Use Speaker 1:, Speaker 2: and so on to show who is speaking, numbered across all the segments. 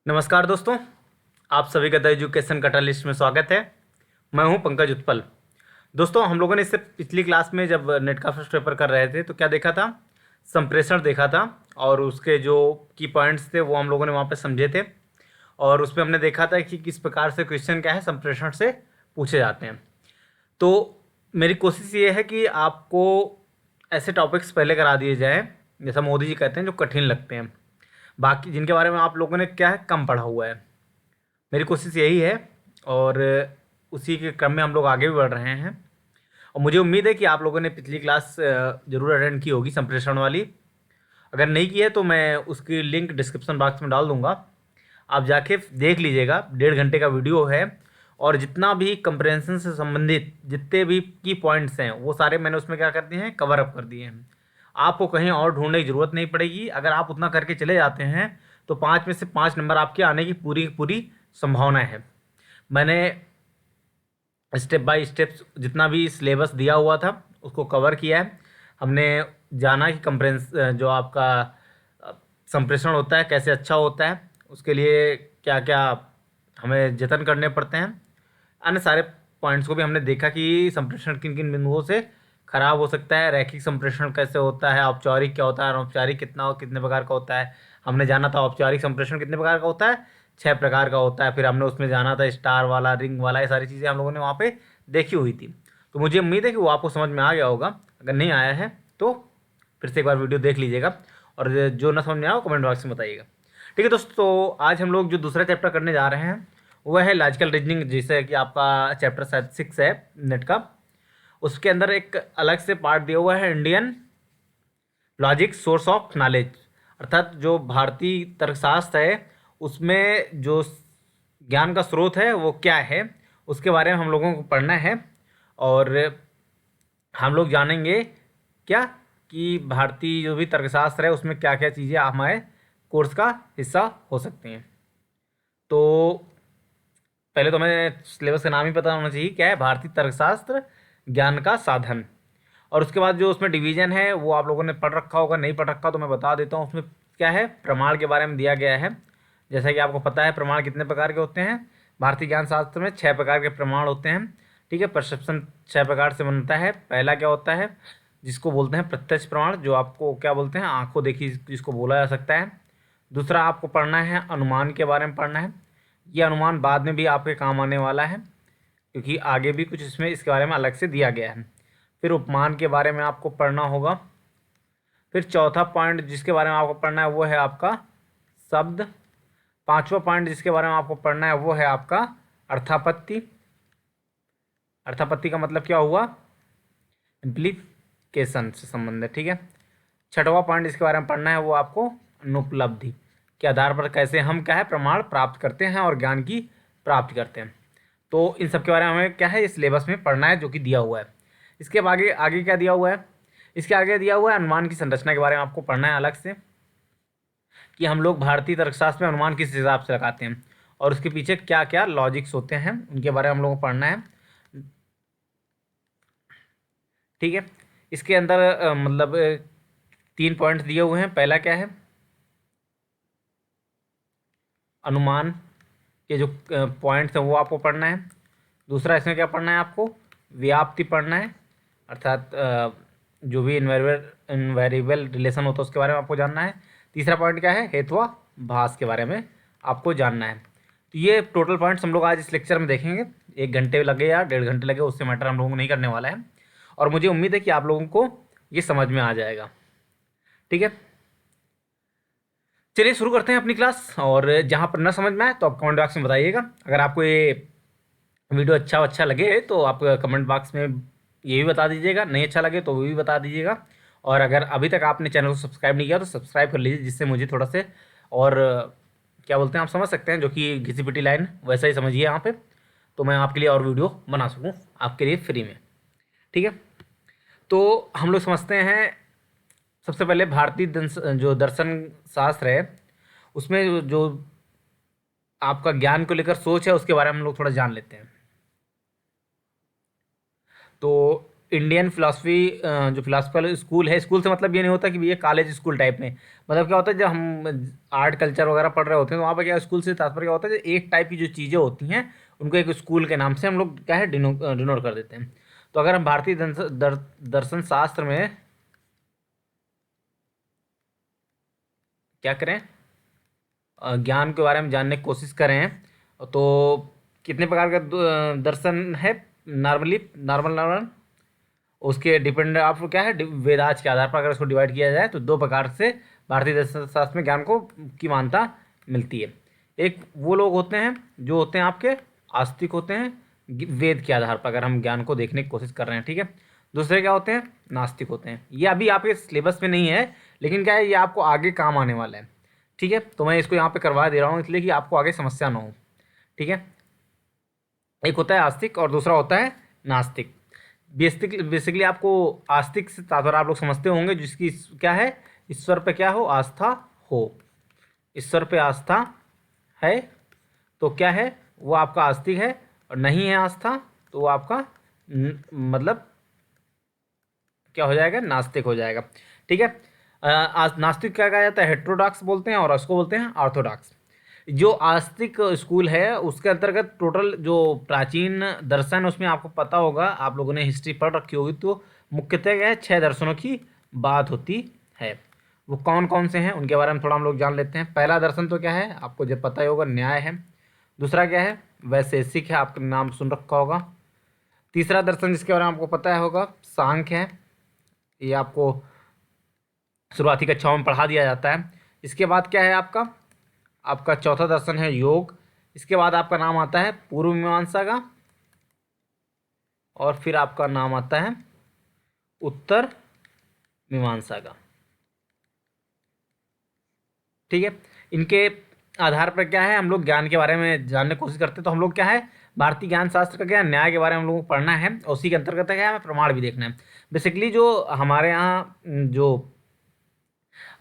Speaker 1: नमस्कार दोस्तों, आप सभी का द एजुकेशन कैटलिस्ट में स्वागत है। मैं हूं पंकज उत्पल। दोस्तों, हम लोगों ने इससे पिछली क्लास में जब नेट का फर्स्ट पेपर कर रहे थे तो क्या देखा था, संप्रेषण देखा था और उसके जो की पॉइंट्स थे वो हम लोगों ने वहाँ पे समझे थे। और उसमें हमने देखा था कि किस प्रकार से क्वेश्चन क्या है संप्रेषण से पूछे जाते हैं। तो मेरी कोशिश ये है कि आपको ऐसे टॉपिक्स पहले करा दिए जाएँ, जैसा मोदी जी कहते हैं, जो कठिन लगते हैं, बाकी जिनके बारे में आप लोगों ने क्या है कम पढ़ा हुआ है। मेरी कोशिश यही है और उसी के क्रम में हम लोग आगे भी बढ़ रहे हैं। और मुझे उम्मीद है कि आप लोगों ने पिछली क्लास ज़रूर अटेंड की होगी संप्रेषण वाली। अगर नहीं की है तो मैं उसकी लिंक डिस्क्रिप्शन बॉक्स में डाल दूंगा, आप जाके देख लीजिएगा। 1.5 घंटे का वीडियो है और जितना भी कंप्रेhension से संबंधित जितने भी की पॉइंट्स हैं वो सारे मैंने उसमें क्या कर दिए हैं, कवर अप कर दिए हैं। आपको कहीं और ढूंढने की ज़रूरत नहीं पड़ेगी। अगर आप उतना करके चले जाते हैं तो 5 में से 5 नंबर आपके आने की पूरी पूरी संभावना है। मैंने स्टेप बाय स्टेप जितना भी सिलेबस दिया हुआ था उसको कवर किया है। हमने जाना कि कंप्रेंस जो आपका संप्रेषण होता है कैसे अच्छा होता है, उसके लिए क्या क्या हमें जतन करने पड़ते हैं। अन्य सारे पॉइंट्स को भी हमने देखा कि संप्रेषण किन किन बिंदुओं से खराब हो सकता है, रैखिक संप्रेषण कैसे होता है, औपचारिक क्या होता है, अनौपचारिक कितना और कितने प्रकार का होता है। हमने जाना था औपचारिक संप्रेषण कितने प्रकार का होता है, 6 प्रकार का होता है। फिर हमने उसमें जाना था स्टार वाला, रिंग वाला, ये सारी चीज़ें हम लोगों ने वहाँ पे देखी हुई थी। तो मुझे उम्मीद है कि वो आपको समझ में आ गया होगा। अगर नहीं आया है तो फिर से एक बार वीडियो देख लीजिएगा और जो ना समझ में आया वो कमेंट बॉक्स में बताइएगा। ठीक है दोस्तों, तो आज हम लोग जो दूसरा चैप्टर करने जा रहे हैं वह है लॉजिकल रीजनिंग, जैसे कि आपका चैप्टर शायद 6 है नेट का। उसके अंदर एक अलग से पार्ट दिया हुआ है Indian logic source of knowledge, अर्थात जो भारतीय तर्कशास्त्र है उसमें जो ज्ञान का स्रोत है वो क्या है, उसके बारे में हम लोगों को पढ़ना है। और हम लोग जानेंगे क्या कि भारतीय जो भी तर्कशास्त्र है उसमें क्या क्या चीज़ें हमारे कोर्स का हिस्सा हो सकती हैं। तो पहले तो हमें सिलेबस का नाम ही पता होना चाहिए, क्या है, भारतीय तर्कशास्त्र ज्ञान का साधन। और उसके बाद जो उसमें डिवीजन है वो आप लोगों ने पढ़ रखा होगा, नहीं पढ़ रखा तो मैं बता देता हूँ। उसमें क्या है, प्रमाण के बारे में दिया गया है। जैसा कि आपको पता है प्रमाण कितने प्रकार के होते हैं, भारतीय ज्ञान शास्त्र में 6 प्रकार के प्रमाण होते हैं। ठीक है, परसेप्शन 6 प्रकार से बनता है। पहला क्या होता है, जिसको बोलते हैं प्रत्यक्ष प्रमाण, जो आपको क्या बोलते हैं, आंखों देखी जिसको बोला जा सकता है। दूसरा आपको पढ़ना है अनुमान के बारे में पढ़ना है। ये अनुमान बाद में भी आपके काम आने वाला है क्योंकि आगे भी कुछ इसमें इसके बारे में अलग से दिया गया है। फिर उपमान के बारे में आपको पढ़ना होगा। फिर चौथा पॉइंट जिसके बारे में आपको पढ़ना है वो है आपका शब्द। पांचवा पॉइंट जिसके बारे में आपको पढ़ना है वो है आपका अर्थापत्ति। अर्थापत्ति का मतलब क्या हुआ, इम्प्लीकेशन से संबंधित। ठीक है, छठवां पॉइंट जिसके बारे में पढ़ना है वो आपको अनुपलब्धि के आधार पर कैसे हम क्या है प्रमाण प्राप्त करते हैं और ज्ञान की प्राप्ति करते हैं। तो इन सब के बारे में हमें क्या है इस सिलेबस में पढ़ना है जो कि दिया हुआ है। इसके आगे आगे क्या दिया हुआ है, इसके आगे दिया हुआ है अनुमान की संरचना के बारे में आपको पढ़ना है अलग से, कि हम लोग भारतीय तर्कशास्त्र में अनुमान किस हिसाब से लगाते हैं और उसके पीछे क्या क्या लॉजिक्स होते हैं उनके बारे में हम लोगों को पढ़ना है। ठीक है, इसके अंदर मतलब 3 पॉइंट्स दिए हुए हैं। पहला क्या है, अनुमान के जो पॉइंट्स हैं वो आपको पढ़ना है। दूसरा इसमें क्या पढ़ना है, आपको व्याप्ति पढ़ना है, अर्थात जो भी इनवेरिएबल रिलेशन होता है उसके बारे में आपको जानना है। तीसरा पॉइंट क्या है, हेत्वाभास के बारे में आपको जानना है। तो ये टोटल पॉइंट्स हम लोग आज इस लेक्चर में देखेंगे। 1 घंटे लगे या 1.5 घंटे लगे उससे मैटर हम लोगों को नहीं करने वाला है और मुझे उम्मीद है कि आप लोगों को ये समझ में आ जाएगा। ठीक है, चलिए शुरू करते हैं अपनी क्लास। और जहाँ पर ना समझ में आए तो आप कमेंट बॉक्स में बताइएगा। अगर आपको ये वीडियो अच्छा लगे तो आप कमेंट बॉक्स में ये भी बता दीजिएगा, नहीं अच्छा लगे तो वो भी बता दीजिएगा। और अगर अभी तक आपने चैनल को सब्सक्राइब नहीं किया तो सब्सक्राइब कर लीजिए, जिससे मुझे थोड़ा से और क्या बोलते हैं आप समझ सकते हैं, जो कि घिसी पिटी लाइन वैसा ही समझिए यहाँ पे, तो मैं आपके लिए और वीडियो बना सकूँ आपके लिए फ्री में। ठीक है, तो हम लोग समझते हैं सबसे पहले भारतीय जो दर्शन शास्त्र है उसमें जो आपका ज्ञान को लेकर सोच है उसके बारे में हम लोग थोड़ा जान लेते हैं। तो इंडियन फिलासफी जो फिलासफिकल स्कूल है, स्कूल से मतलब ये नहीं होता कि ये कॉलेज स्कूल टाइप में, मतलब क्या होता है जब हम आर्ट कल्चर वगैरह पढ़ रहे होते हैं तो वहाँ पर क्या स्कूल से तात्पर्य क्या होता है, जो एक टाइप की जो चीज़ें होती हैं उनको एक स्कूल के नाम से हम लोग क्या है डिनोट कर देते हैं। तो अगर हम भारतीय दर्शन शास्त्र में क्या करें, ज्ञान के बारे में जानने की कोशिश करें, तो कितने प्रकार का दर्शन है नॉर्मली, नॉर्मल उसके डिपेंड आपको क्या है वेदांत के आधार पर अगर उसको डिवाइड किया जाए तो दो प्रकार से भारतीय दर्शन शास्त्र में ज्ञान को की मान्यता मिलती है। एक वो लोग होते हैं जो होते हैं आपके आस्तिक होते हैं, वेद के आधार पर अगर हम ज्ञान को देखने की कोशिश कर रहे हैं, ठीक है। दूसरे क्या होते हैं, नास्तिक होते हैं। ये अभी आपके सिलेबस में नहीं है, लेकिन क्या है ये आपको आगे काम आने वाला है, ठीक है। तो मैं इसको यहाँ पे करवा दे रहा हूँ इसलिए कि आपको आगे समस्या ना हो, ठीक है। एक होता है आस्तिक और दूसरा होता है नास्तिक। बेसिकली आपको आस्तिक से तात्पर्य आप लोग समझते होंगे जिसकी क्या है, ईश्वर पे क्या हो, आस्था हो। ईश्वर पे आस्था है तो क्या है वो आपका आस्तिक है, और नहीं है आस्था तो वो आपका मतलब क्या हो जाएगा, नास्तिक हो जाएगा, ठीक है। नास्तिक क्या कहा जाता है, हेट्रोडॉक्स बोलते हैं और उसको बोलते हैं ऑर्थोडॉक्स। जो आस्तिक स्कूल है उसके अंतर्गत टोटल जो प्राचीन दर्शन उसमें आपको पता होगा, आप लोगों ने हिस्ट्री पढ़ रखी होगी, तो मुख्यतः क्या है 6 दर्शनों की बात होती है। वो कौन कौन से हैं उनके बारे में थोड़ा हम लोग जान लेते हैं। पहला दर्शन तो क्या है आपको जब पता ही होगा, न्याय है। दूसरा क्या है, वैशेषिक है, आपका नाम सुन रखा होगा। तीसरा दर्शन जिसके बारे में आपको पता है होगा, सांख्य है, ये आपको शुरुआती कक्षाओं में पढ़ा दिया जाता है। इसके बाद क्या है आपका, आपका चौथा दर्शन है योग। इसके बाद आपका नाम आता है पूर्व मीमांसा का, और फिर आपका नाम आता है उत्तर मीमांसा का, ठीक है। इनके आधार पर क्या है हम लोग ज्ञान के बारे में जानने की कोशिश करते हैं। तो हम लोग क्या है भारतीय ज्ञान शास्त्र का क्या है, न्याय के बारे में हम लोगों को पढ़ना है, और उसी के अंतर्गत क्या है हमें प्रमाण भी देखना है। बेसिकली जो हमारे यहाँ जो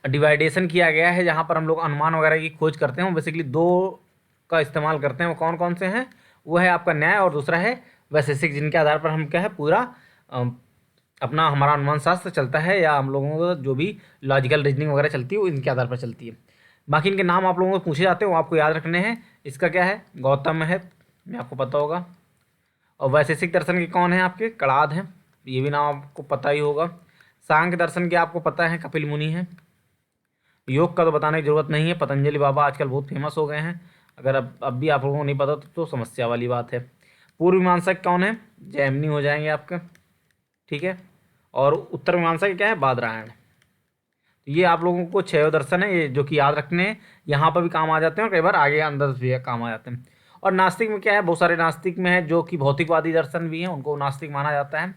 Speaker 1: डिवाइडेशन किया गया है जहाँ पर हम लोग अनुमान वगैरह की खोज करते हैं, वो बेसिकली दो का इस्तेमाल करते हैं। वो कौन कौन से हैं, वो है आपका न्याय और दूसरा है वैशेषिक, जिनके आधार पर हम क्या है पूरा अपना हमारा अनुमान शास्त्र चलता है, या हम लोगों को जो भी लॉजिकल रीजनिंग वगैरह चलती है वो इनके आधार पर चलती है। बाकी इनके नाम आप लोगों को पूछे जाते हैं, वो आपको याद रखने हैं। इसका क्या है गौतम है, मैं आपको पता होगा। और वैशेषिक दर्शन के कौन है आपके, कणाद हैं, ये भी नाम आपको पता ही होगा। सांख्य दर्शन के आपको पता है कपिल मुनि हैं। योग का तो बताने की जरूरत नहीं है, पतंजलि बाबा आजकल बहुत फेमस हो गए हैं। अगर अब भी आप लोगों को नहीं पता तो समस्या वाली बात है। पूर्व मीमांसा कौन है, जैमिनी हो जाएंगे आपका, ठीक है। और उत्तर मीमांसा क्या है, बादरायण। ये आप लोगों को 6 दर्शन है ये जो कि याद रखने हैं, यहाँ पर भी काम आ जाते हैं और कई बार आगे अंदर भी काम आ जाते हैं। और नास्तिक में क्या है, बहुत सारे नास्तिक में है जो कि भौतिकवादी दर्शन भी हैं, उनको नास्तिक माना जाता है,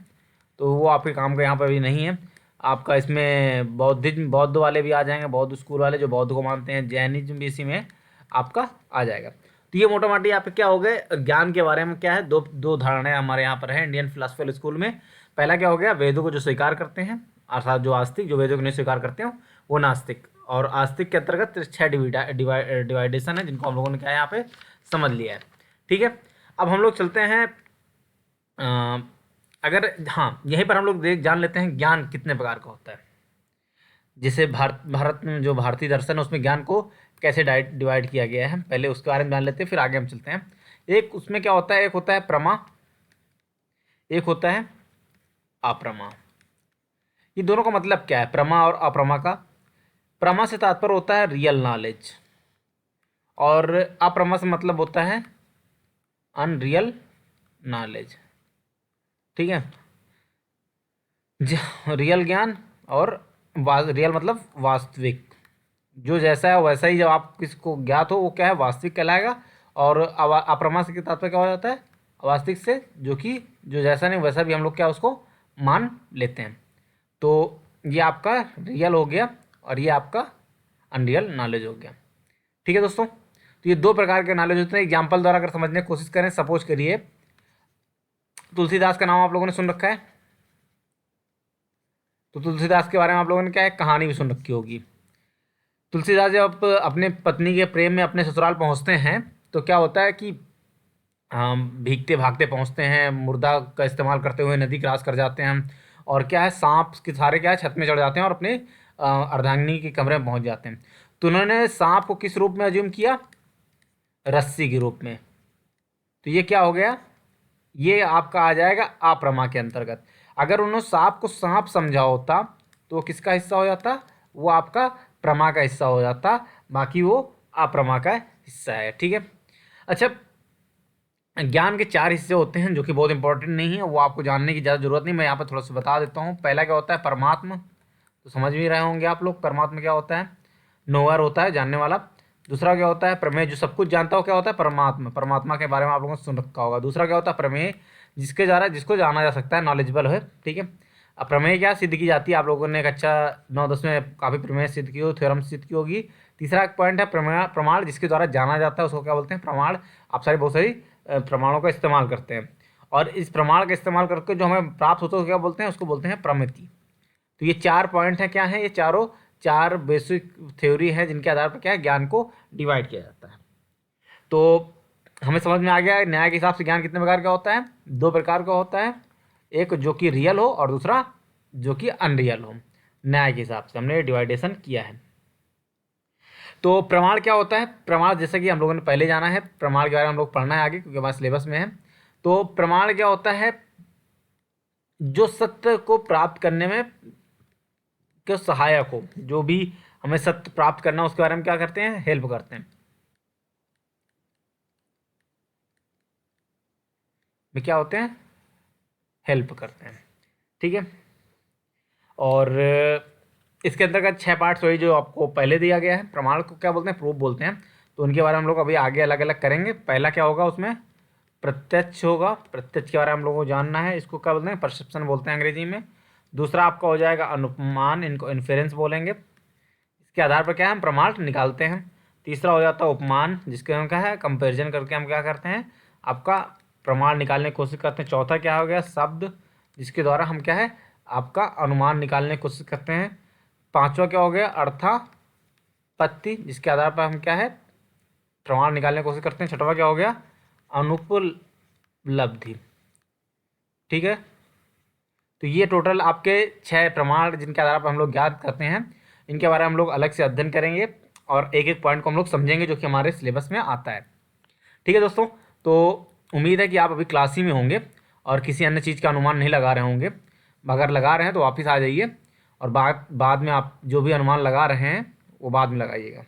Speaker 1: तो वो आपके काम का यहाँ पर भी नहीं है। आपका इसमें बौद्धिज्म, बौद्ध वाले भी आ जाएंगे, बौद्ध स्कूल वाले जो बौद्ध को मानते हैं। जैनिज्म भी इसी में आपका आ जाएगा। तो ये मोटा मोटी यहाँ पे क्या हो गए ज्ञान के बारे में, क्या है दो दो धारणाएं हमारे यहाँ पर है इंडियन फिलोसफिकल स्कूल में। पहला क्या हो गया, वेदों को जो स्वीकार करते हैं, अर्थात जो आस्तिक, जो वेदों को नहीं स्वीकार करते हो वो नास्तिक। और आस्तिक के अंतर्गत 6 डिवाइडेशन है जिनको हम लोगों ने क्या है यहाँ पे समझ लिया है, ठीक है। अब हम लोग चलते हैं अगर हाँ यहीं पर हम लोग देख जान लेते हैं ज्ञान कितने प्रकार का होता है। जैसे भारत में जो भारतीय दर्शन है उसमें ज्ञान को कैसे डिवाइड किया गया है, पहले उसके बारे में जान लेते हैं फिर आगे हम चलते हैं। एक उसमें क्या होता है, एक होता है प्रमा, एक होता है अप्रमा। ये दोनों का मतलब क्या है, प्रमा और अप्रमा का। प्रमा से तात्पर्य होता है रियल नॉलेज, और अप्रमा से मतलब होता है अनरियल नॉलेज, ठीक है। रियल ज्ञान और रियल मतलब वास्तविक, जो जैसा है वैसा ही जब आप किसको ज्ञात हो वो क्या है वास्तविक कहलाएगा। और अप्रमा से तात्पर्य क्या हो जाता है, अवास्तविक से जो कि जो जैसा नहीं वैसा भी हम लोग क्या उसको मान लेते हैं। तो ये आपका रियल हो गया और ये आपका अनरियल नॉलेज हो गया, ठीक है दोस्तों। तो ये दो प्रकार के नॉलेज होते हैं। एग्जाम्पल द्वारा अगर समझने की कोशिश करें, सपोज करिए तुलसीदास का नाम आप लोगों ने सुन रखा है, तो तुलसीदास के बारे में आप लोगों ने क्या है कहानी भी सुन रखी होगी। तुलसीदास जब अपने पत्नी के प्रेम में अपने ससुराल पहुंचते हैं तो क्या होता है कि हम भीगते भागते पहुंचते हैं, मुर्दा का इस्तेमाल करते हुए नदी क्रॉस कर जाते हैं हम, और क्या है सांप के सारे क्या है छत में चढ़ जाते हैं और अपने अर्धांगिनी के कमरे में पहुंच जाते हैं। तो उन्होंने सांप को किस रूप में अज्यूम किया? रस्सी के रूप में। तो ये क्या हो गया? ये आपका आ जाएगा अप्रमा के अंतर्गत। अगर उन्होंने सांप को सांप समझा होता तो वो किसका हिस्सा हो जाता? वो आपका प्रमा का हिस्सा हो जाता, बाकी वो अप्रमा का हिस्सा है। ठीक है। अच्छा, ज्ञान के चार हिस्से होते हैं जो कि बहुत इंपॉर्टेंट नहीं है, वो आपको जानने की ज़्यादा जरूरत नहीं, मैं यहाँ पर थोड़ा सा बता देता हूँ। पहला क्या होता है? परमात्मा। तो समझ भी रहे होंगे आप लोग परमात्मा क्या होता है? नोअर होता है, जानने वाला। दूसरा क्या होता है? प्रमेय, जो सब कुछ जानता हो, क्या होता है? परमात्मा। परमात्मा के बारे में आप लोगों ने सुन रखा होगा। दूसरा क्या होता है? प्रमेय, जिसके द्वारा जिसको जाना जा सकता है, नॉलेजेबल है। ठीक है। अब प्रमेय क्या सिद्ध की जाती है? आप लोगों ने एक अच्छा 9-10 में काफ़ी प्रमेय सिद्ध की हो, थ्योरम सिद्ध की होगी। तीसरा एक पॉइंट है प्रमेय, प्रमाण, जिसके द्वारा जाना जाता है उसको क्या बोलते हैं? प्रमाण। आप सारी बहुत सारी प्रमाणों का इस्तेमाल करते हैं, और इस प्रमाण का इस्तेमाल करके जो हमें प्राप्त होता है क्या बोलते हैं? उसको बोलते हैं प्रमिति। तो ये चार पॉइंट है, क्या है? ये चारों चार बेसिक थ्योरी है जिनके आधार पर क्या है? ज्ञान को डिवाइड किया जाता है। तो हमें समझ में आ गया न्याय के हिसाब से ज्ञान कितने प्रकार का होता है? दो प्रकार का होता है, एक जो कि रियल हो और दूसरा जो कि अनरियल हो। न्याय के हिसाब से हमने डिवाइडेशन किया है। तो प्रमाण क्या होता है? प्रमाण जैसा कि हम लोगों ने पहले जाना है, प्रमाण के बारे में हम लोग पढ़ना है आगे क्योंकि हमारे सिलेबस में है। तो प्रमाण क्या होता है? जो सत्य को प्राप्त करने में के सहायक हो, जो भी हमें सत्य प्राप्त करना है उसके बारे में क्या करते हैं? हेल्प करते हैं। वे क्या होते हैं? हेल्प करते हैं। ठीक है। और इसके अंतर्गत 6 पार्ट्स वही जो आपको पहले दिया गया है। प्रमाण को क्या बोलते हैं? प्रूफ बोलते हैं। तो उनके बारे में हम लोग अभी आगे अलग अलग करेंगे। पहला क्या होगा उसमें? प्रत्यक्ष होगा। प्रत्यक्ष के बारे में हम लोगों को जानना है, इसको क्या बोलते हैं? परसेप्शन बोलते हैं अंग्रेजी में। दूसरा आपका हो जाएगा अनुमान, इनको इन्फेरेंस बोलेंगे। इसके आधार पर क्या है? हम प्रमाण निकालते हैं। तीसरा हो जाता है उपमान, जिसके हम क्या है? कंपेरिजन करके हम क्या करते हैं? आपका प्रमाण निकालने की कोशिश करते हैं। चौथा क्या हो गया? शब्द, जिसके द्वारा हम क्या है? आपका अनुमान निकालने की कोशिश करते हैं। पांचवा क्या हो गया? अर्थापत्ति, जिसके आधार पर हम क्या है? प्रमाण निकालने की कोशिश करते हैं। छठवा क्या हो गया? अनुपलब्धि। ठीक है। तो ये टोटल आपके 6 प्रमाण जिनके आधार पर हम लोग ज्ञात करते हैं, इनके बारे में हम लोग अलग से अध्ययन करेंगे और एक एक पॉइंट को हम लोग समझेंगे जो कि हमारे सिलेबस में आता है। ठीक है दोस्तों, तो उम्मीद है कि आप अभी क्लास ही में होंगे और किसी अन्य चीज़ का अनुमान नहीं लगा रहे होंगे। अगर लगा रहे हैं तो वापस आ जाइए और बाद में आप जो भी अनुमान लगा रहे हैं वो बाद में लगाइएगा।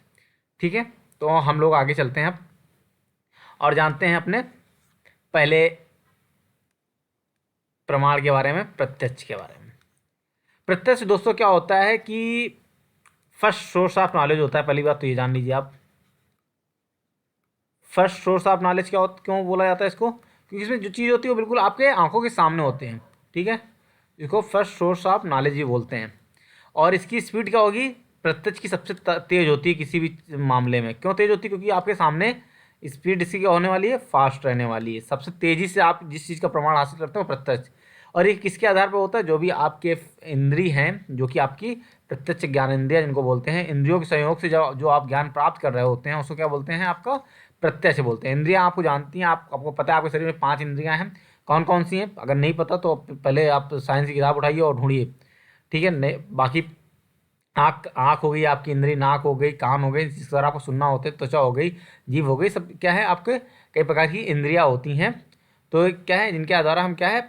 Speaker 1: ठीक है। तो हम लोग आगे चलते हैं अब और जानते हैं अपने पहले प्रमाण के बारे में, प्रत्यक्ष के बारे में। प्रत्यक्ष दोस्तों क्या होता है कि फर्स्ट सोर्स ऑफ नॉलेज होता है। पहली बात तो ये जान लीजिए आप, फर्स्ट सोर्स ऑफ नॉलेज क्या होता, क्यों बोला जाता है इसको? क्योंकि इसमें जो चीज़ होती है वो बिल्कुल आपके आंखों के सामने होते हैं। ठीक है। इसको फर्स्ट सोर्स ऑफ नॉलेज ही बोलते हैं। और इसकी स्पीड क्या होगी? प्रत्यक्ष की सबसे तेज होती है किसी भी मामले में। क्यों तेज होती है? क्योंकि आपके सामने स्पीड इसकी क्या होने वाली है? फास्ट रहने वाली है। सबसे तेज़ी से आप जिस चीज़ का प्रमाण हासिल करते हो प्रत्यक्ष। और ये किसके आधार पर होता है? जो भी आपके इंद्रिय हैं, जो कि आपकी प्रत्यक्ष ज्ञान इंद्रिया जिनको बोलते हैं, इंद्रियों के सहयोग से जो आप ज्ञान प्राप्त कर रहे होते हैं उसको क्या बोलते हैं? आपका प्रत्यक्ष बोलते हैं। इंद्रियां आपको जानती हैं, आपको पता है आपके शरीर में 5 इंद्रियां हैं। कौन कौन सी हैं? अगर नहीं पता तो पहले आप साइंस की किताब उठाइए और ढूंढिए। ठीक है। नहीं, बाकी आँख आँख हो गई आपकी इंद्री, नाक हो गई, कान हो गई, जिस तरह आपको सुनना होता है, त्वचा हो गई, जीभ हो गई, सब क्या है? आपके कई प्रकार की इंद्रियां होती हैं। तो क्या है? जिनके द्वारा हम क्या है?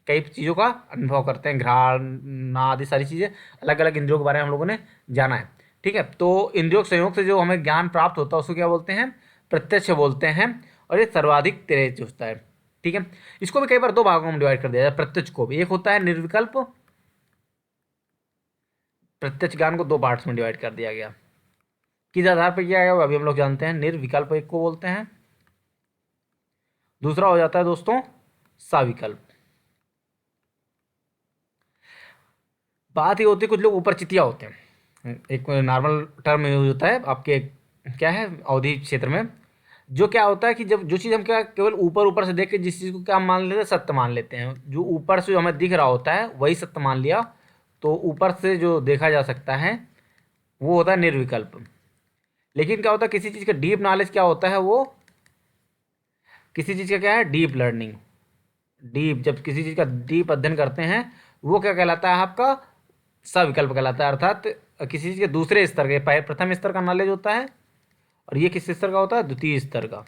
Speaker 1: कई चीज़ों का अनुभव करते हैं। घ्राण, ना आदि सारी चीज़ें, अलग अलग इंद्रियों के बारे में हम लोगों ने जाना है। ठीक है। तो इंद्रियों के संयोग से जो हमें ज्ञान प्राप्त होता है उसको क्या बोलते हैं? प्रत्यक्ष बोलते हैं। और ये सर्वाधिक तेज होता है। ठीक है। इसको भी कई बार दो भागों में डिवाइड कर दिया जाए प्रत्यक्ष को भी। एक होता है निर्विकल्प, प्रत्यक्ष ज्ञान को 2 पार्ट्स में डिवाइड कर दिया गया। किस आधार पर किया गया वो अभी हम लोग जानते हैं। निर्विकल्प एक को बोलते हैं, दूसरा हो जाता है दोस्तों सविकल्प। बात ही होती है, कुछ लोग ऊपर चितिया होते हैं, एक नॉर्मल टर्म यूज होता है आपके क्या है अवधि क्षेत्र में। जो क्या होता है कि जब जो चीज़ हम क्या केवल ऊपर ऊपर से देख के जिस चीज़ को क्या हम मान लेते हैं? सत्य मान लेते हैं। जो ऊपर से जो हमें दिख रहा होता है वही सत्य मान लिया। तो ऊपर से जो देखा जा सकता है वो होता है निर्विकल्प। लेकिन क्या होता है किसी चीज़ का डीप नॉलेज क्या होता है? वो किसी चीज़ का क्या है, डीप लर्निंग। डीप, जब किसी चीज़ का डीप अध्ययन करते हैं वो क्या कहलाता है आपका, सविकल्प कहलाता है। अर्थात किसी चीज़ के दूसरे स्तर के, प्रथम स्तर का नॉलेज होता है और ये किस स्तर का होता है, द्वितीय स्तर का।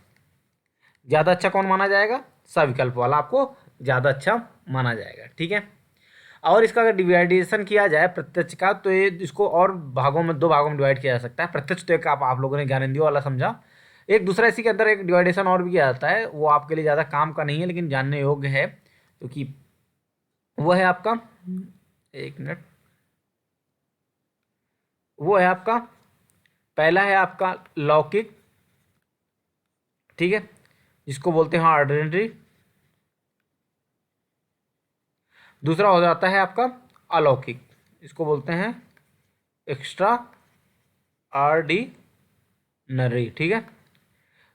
Speaker 1: ज़्यादा अच्छा कौन माना जाएगा, सविकल्प वाला आपको ज़्यादा अच्छा माना जाएगा। ठीक है। और इसका अगर डिवाइडेशन किया जाए प्रत्यक्ष का, तो ये इसको और भागों में, दो भागों में डिवाइड किया जा सकता है। प्रत्यक्ष तो एक आप लोगों ने ज्ञानेंद्रियों वाला समझा। एक दूसरा इसी के अंदर एक डिवाइडेशन और भी किया जाता है, वो आपके लिए ज़्यादा काम का नहीं है लेकिन जानने योग्य है, क्योंकि वो है आपका, एक मिनट, वो है आपका, पहला है आपका लौकिक, ठीक है, जिसको बोलते हैं ऑर्डिनरी। दूसरा हो जाता है आपका अलौकिक, इसको बोलते हैं एक्स्ट्रा ऑर्डिनरी। ठीक है।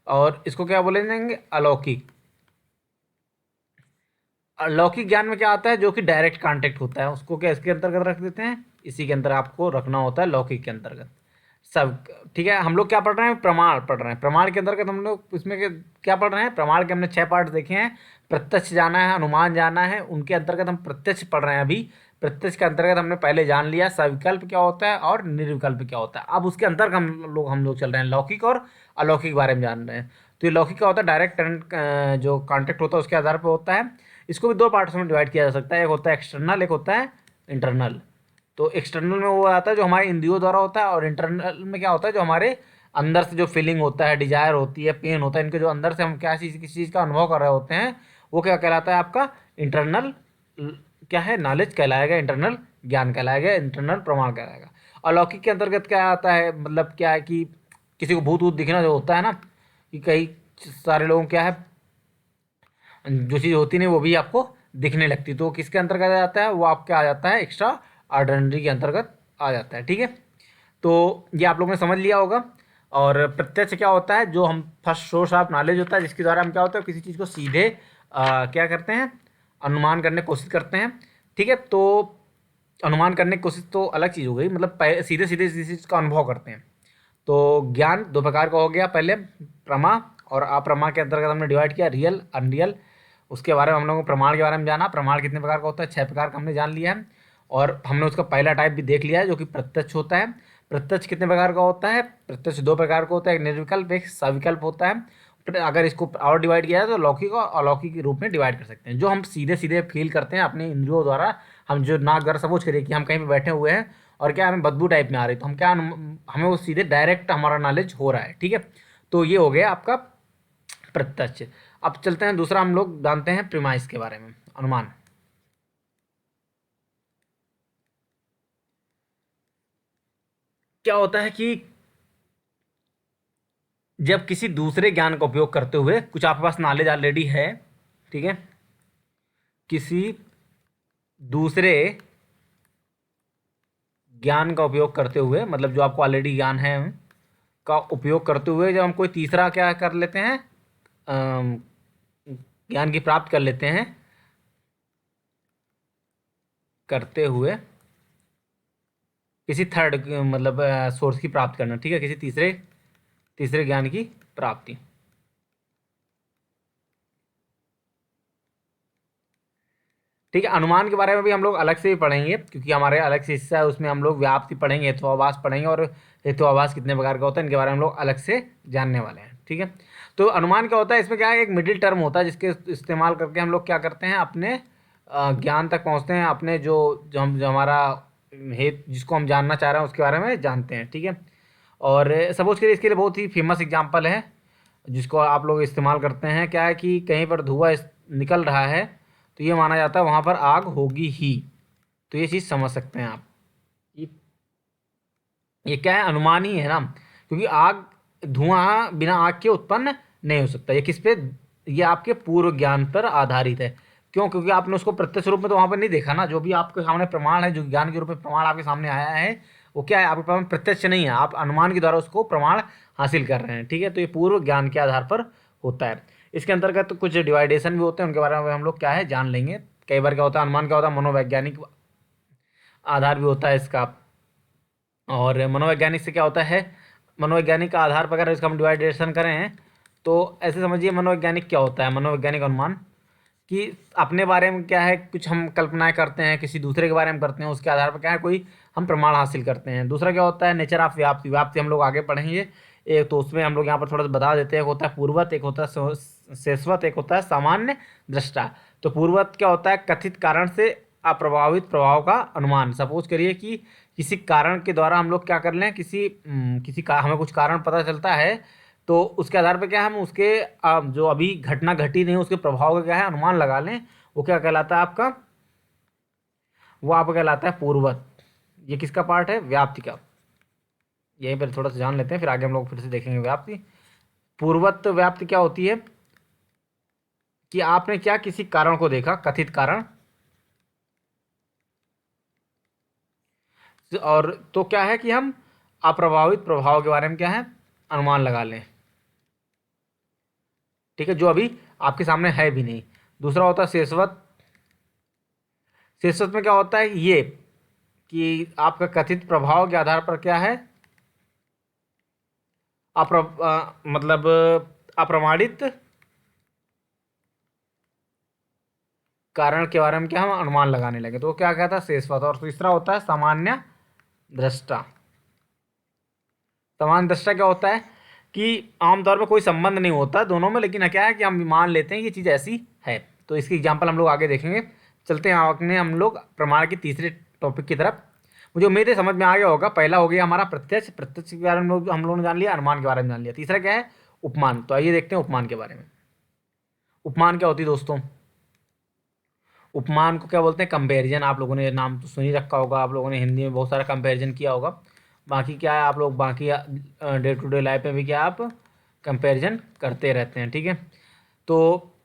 Speaker 1: और इसको क्या बोले जाएंगे, अलौकिक। अलौकिक ज्ञान में क्या आता है, जो कि डायरेक्ट कांटेक्ट होता है, उसको क्या इसके अंतर्गत रख देते हैं, इसी के अंदर आपको रखना होता है, लौकिक के अंतर्गत सब। ठीक है। हम लोग क्या पढ़ रहे हैं, प्रमाण पढ़ रहे हैं। प्रमाण के अंतर्गत हम लोग इसमें क्या पढ़ रहे हैं, प्रमाण के हमने 6 पार्ट देखे हैं। प्रत्यक्ष जाना है, अनुमान जाना है, उनके अंतर्गत हम प्रत्यक्ष पढ़ रहे हैं अभी। प्रत्यक्ष के अंतर्गत हमने पहले जान लिया सविकल्प क्या होता है और निर्विकल्प क्या होता है। अब उसके अंतर्गत हम लोग चल रहे हैं लौकिक और अलौकिक बारे में जान रहे हैं। तो ये लौकिक क्या होता है, डायरेक्ट जो कॉन्टेक्ट होता है उसके आधार पर होता है। इसको भी दो पार्ट्स में डिवाइड किया जा सकता है, एक होता है एक्सटर्नल, एक होता है इंटरनल। तो एक्सटर्नल में वो आता है जो हमारे इंद्रियों द्वारा होता है, और इंटरनल में क्या होता है, जो हमारे अंदर से जो फीलिंग होता है, डिजायर होती है, पेन होता है, इनके जो अंदर से हम क्या चीज़, किसी चीज़ का अनुभव कर रहे होते हैं, वो क्या कहलाता है आपका इंटरनल, क्या है, नॉलेज कहलाएगा, इंटरनल ज्ञान कहलाएगा, इंटरनल प्रमाण कहलाएगा। अलौकिक के अंतर्गत क्या आता है, मतलब क्या है कि किसी को भूत वूत दिखना जो होता है ना, कि कई सारे लोगों क्या है, जो चीज़ होती नहीं वो भी आपको दिखने लगती, तो किसके अंतर्गत आ जाता है, वो आपके आ जाता है एक्स्ट्रा ऑर्डिनरी के अंतर्गत आ जाता है। ठीक है। तो ये आप लोगों ने समझ लिया होगा। और प्रत्यक्ष क्या होता है, जो हम फर्स्ट सोर्स ऑफ नॉलेज होता है, जिसके द्वारा हम क्या होता है, किसी चीज़ को सीधे क्या करते हैं, अनुमान करने की कोशिश करते हैं। ठीक है। तो अनुमान करने की कोशिश तो अलग चीज़ हो गई, मतलब सीधे सीधे किसी चीज़ का अनुभव करते हैं। तो ज्ञान दो प्रकार का हो गया, पहले प्रमा और अप्रमा के अंतर्गत हमने डिवाइड किया, रियल अनरियल। उसके बारे में हम लोगों को प्रमाण के बारे में जाना, प्रमाण कितने प्रकार का होता है, 6 प्रकार का हमने जान लिया है। और हमने उसका पहला टाइप भी देख लिया है, जो कि प्रत्यक्ष होता है। प्रत्यक्ष कितने प्रकार का होता है, प्रत्यक्ष 2 प्रकार का होता है, एक निर्विकल्प, एक सविकल्प होता है। अगर इसको और डिवाइड किया जाए तो लौकिक और अलौकिक के रूप में डिवाइड कर सकते हैं। जो हम सीधे सीधे फील करते हैं अपने इंद्रियों द्वारा, हम जो नाक द्वारा सपोज करिए कि हम कहीं पे बैठे हुए हैं और क्या हमें बदबू टाइप में आ रही, तो हम क्या, हमें वो सीधे डायरेक्ट हमारा नॉलेज हो रहा है। ठीक है। तो ये हो गया आपका प्रत्यक्ष। अब चलते हैं दूसरा, हम लोग जानते हैं प्रीमाइस के बारे में, अनुमान। क्या होता है कि जब किसी दूसरे ज्ञान का उपयोग करते हुए, कुछ आपके पास नॉलेज ऑलरेडी है, ठीक है, किसी दूसरे ज्ञान का उपयोग करते हुए, मतलब जो आपको ऑलरेडी ज्ञान है का उपयोग करते हुए, जब हम कोई तीसरा क्या कर लेते हैं, ज्ञान की प्राप्त कर लेते हैं, करते हुए किसी थर्ड, मतलब सोर्स की प्राप्त करना, ठीक है, किसी तीसरे तीसरे ज्ञान की प्राप्ति। ठीक है। अनुमान के बारे में भी हम लोग अलग से भी पढ़ेंगे, क्योंकि हमारे अलग से हिस्सा है, उसमें हम लोग व्याप्ति पढ़ेंगे, हेतुआभास पढ़ेंगे, और हेतुआभास कितने प्रकार का होता है, इनके बारे में हम लोग अलग से जानने वाले हैं। ठीक है। तो अनुमान क्या होता है, इसमें क्या है, एक मिडिल टर्म होता है, जिसके इस्तेमाल करके हम लोग क्या करते हैं, अपने ज्ञान तक पहुँचते हैं, अपने जो हमारा हेतु, जिसको हम जानना चाह रहे हैं उसके बारे में जानते हैं। ठीक है। और सपोज करिए, इसके लिए बहुत ही फेमस एग्जाम्पल है जिसको आप लोग इस्तेमाल करते हैं, क्या है कि कहीं पर धुआं निकल रहा है, तो ये माना जाता है वहाँ पर आग होगी ही। तो ये चीज़ समझ सकते हैं आप, ये ये क्या है, अनुमान ही है ना, क्योंकि आग, धुआं बिना आग के उत्पन्न नहीं हो सकता। ये किस पे, ये आपके पूर्व ज्ञान पर आधारित है। क्यों, क्योंकि आपने उसको प्रत्यक्ष रूप में तो वहाँ पर नहीं देखा ना, जो भी आपके सामने प्रमाण है, जो ज्ञान के रूप में प्रमाण आपके सामने आया है, वो क्या है, आपके पास प्रत्यक्ष नहीं है, आप अनुमान के द्वारा उसको प्रमाण हासिल कर रहे हैं। ठीक है। तो ये पूर्व ज्ञान के आधार पर होता है। इसके अंतर्गत तो कुछ डिवाइडेशन भी होते हैं, उनके बारे में हम लोग क्या है जान लेंगे। कई बार क्या होता है, अनुमान क्या होता है, मनोवैज्ञानिक आधार भी होता है इसका। और मनोवैज्ञानिक से क्या होता है, मनोवैज्ञानिक का आधार पर अगर इसका हम डिवाइडेशन करें, तो ऐसे समझिए मनोवैज्ञानिक क्या होता है। मनोवैज्ञानिक अनुमान कि अपने बारे में क्या है, कुछ हम कल्पनाएं करते हैं, किसी दूसरे के बारे में करते हैं, उसके आधार पर क्या है कोई हम प्रमाण हासिल करते हैं। दूसरा क्या होता है नेचर ऑफ व्याप्ति। व्याप्ति हम लोग आगे पढ़ेंगे। एक तो उसमें हम लोग यहाँ पर थोड़ा सा बता देते हैं, एक होता है पूर्वत, एक होता है शेषवत, एक होता है सामान्य दृष्टा। तो पूर्वत क्या होता है, कथित कारण से अप्रभावित प्रभाव का अनुमान। सपोज करिए कि किसी कारण के द्वारा हम लोग क्या कर लें, किसी का हमें कुछ कारण पता चलता है, तो उसके आधार पर क्या है हम उसके जो अभी घटना घटी नहीं उसके प्रभाव का क्या है अनुमान लगा लें। वो क्या कहलाता है आपका, वो आपका कहलाता है पूर्वत। ये किसका पार्ट है, व्याप्ति का। यहीं पर थोड़ा सा जान लेते हैं, फिर आगे हम लोग फिर से देखेंगे व्याप्ति। पूर्वत व्याप्ति क्या होती है कि आपने क्या किसी कारण को देखा, कथित कारण, और तो क्या है कि हम अप्रभावित प्रभाव के बारे में क्या है अनुमान लगा लें। ठीक है, जो अभी आपके सामने है भी नहीं। दूसरा होता है शेषवत। शेषवत में क्या होता है ये कि आपका कथित प्रभाव के आधार पर क्या है मतलब अप्रमाणित कारण के बारे में क्या हम अनुमान लगाने लगे, तो वो क्या कहता है शेषवत। और तीसरा होता है सामान्य दृष्टा। सामान्य दृष्टा क्या होता है कि आमतौर पर कोई संबंध नहीं होता दोनों में, लेकिन क्या है कि हम मान लेते हैं ये चीज़ ऐसी है। तो इसकी एग्जांपल हम लोग आगे देखेंगे। चलते हैं आगे हम लोग प्रमाण के तीसरे टॉपिक की तरफ। मुझे उम्मीद है समझ में आ गया होगा। पहला हो गया हमारा प्रत्यक्ष। प्रत्यक्ष के बारे में हम लोगों ने जान लिया, अनुमान के बारे में जान लिया। तीसरा क्या है, उपमान। तो आइए देखते हैं उपमान के बारे में। उपमान क्या होती है दोस्तों, उपमान को क्या बोलते हैं, कंपैरिजन। आप लोगों ने नाम तो सुन ही रखा होगा, आप लोगों ने हिंदी में बहुत सारा कंपैरिजन किया होगा। बाकी क्या है, आप लोग बाकी डे टू डे लाइफ में भी क्या आप कंपैरिजन करते रहते हैं। ठीक है, तो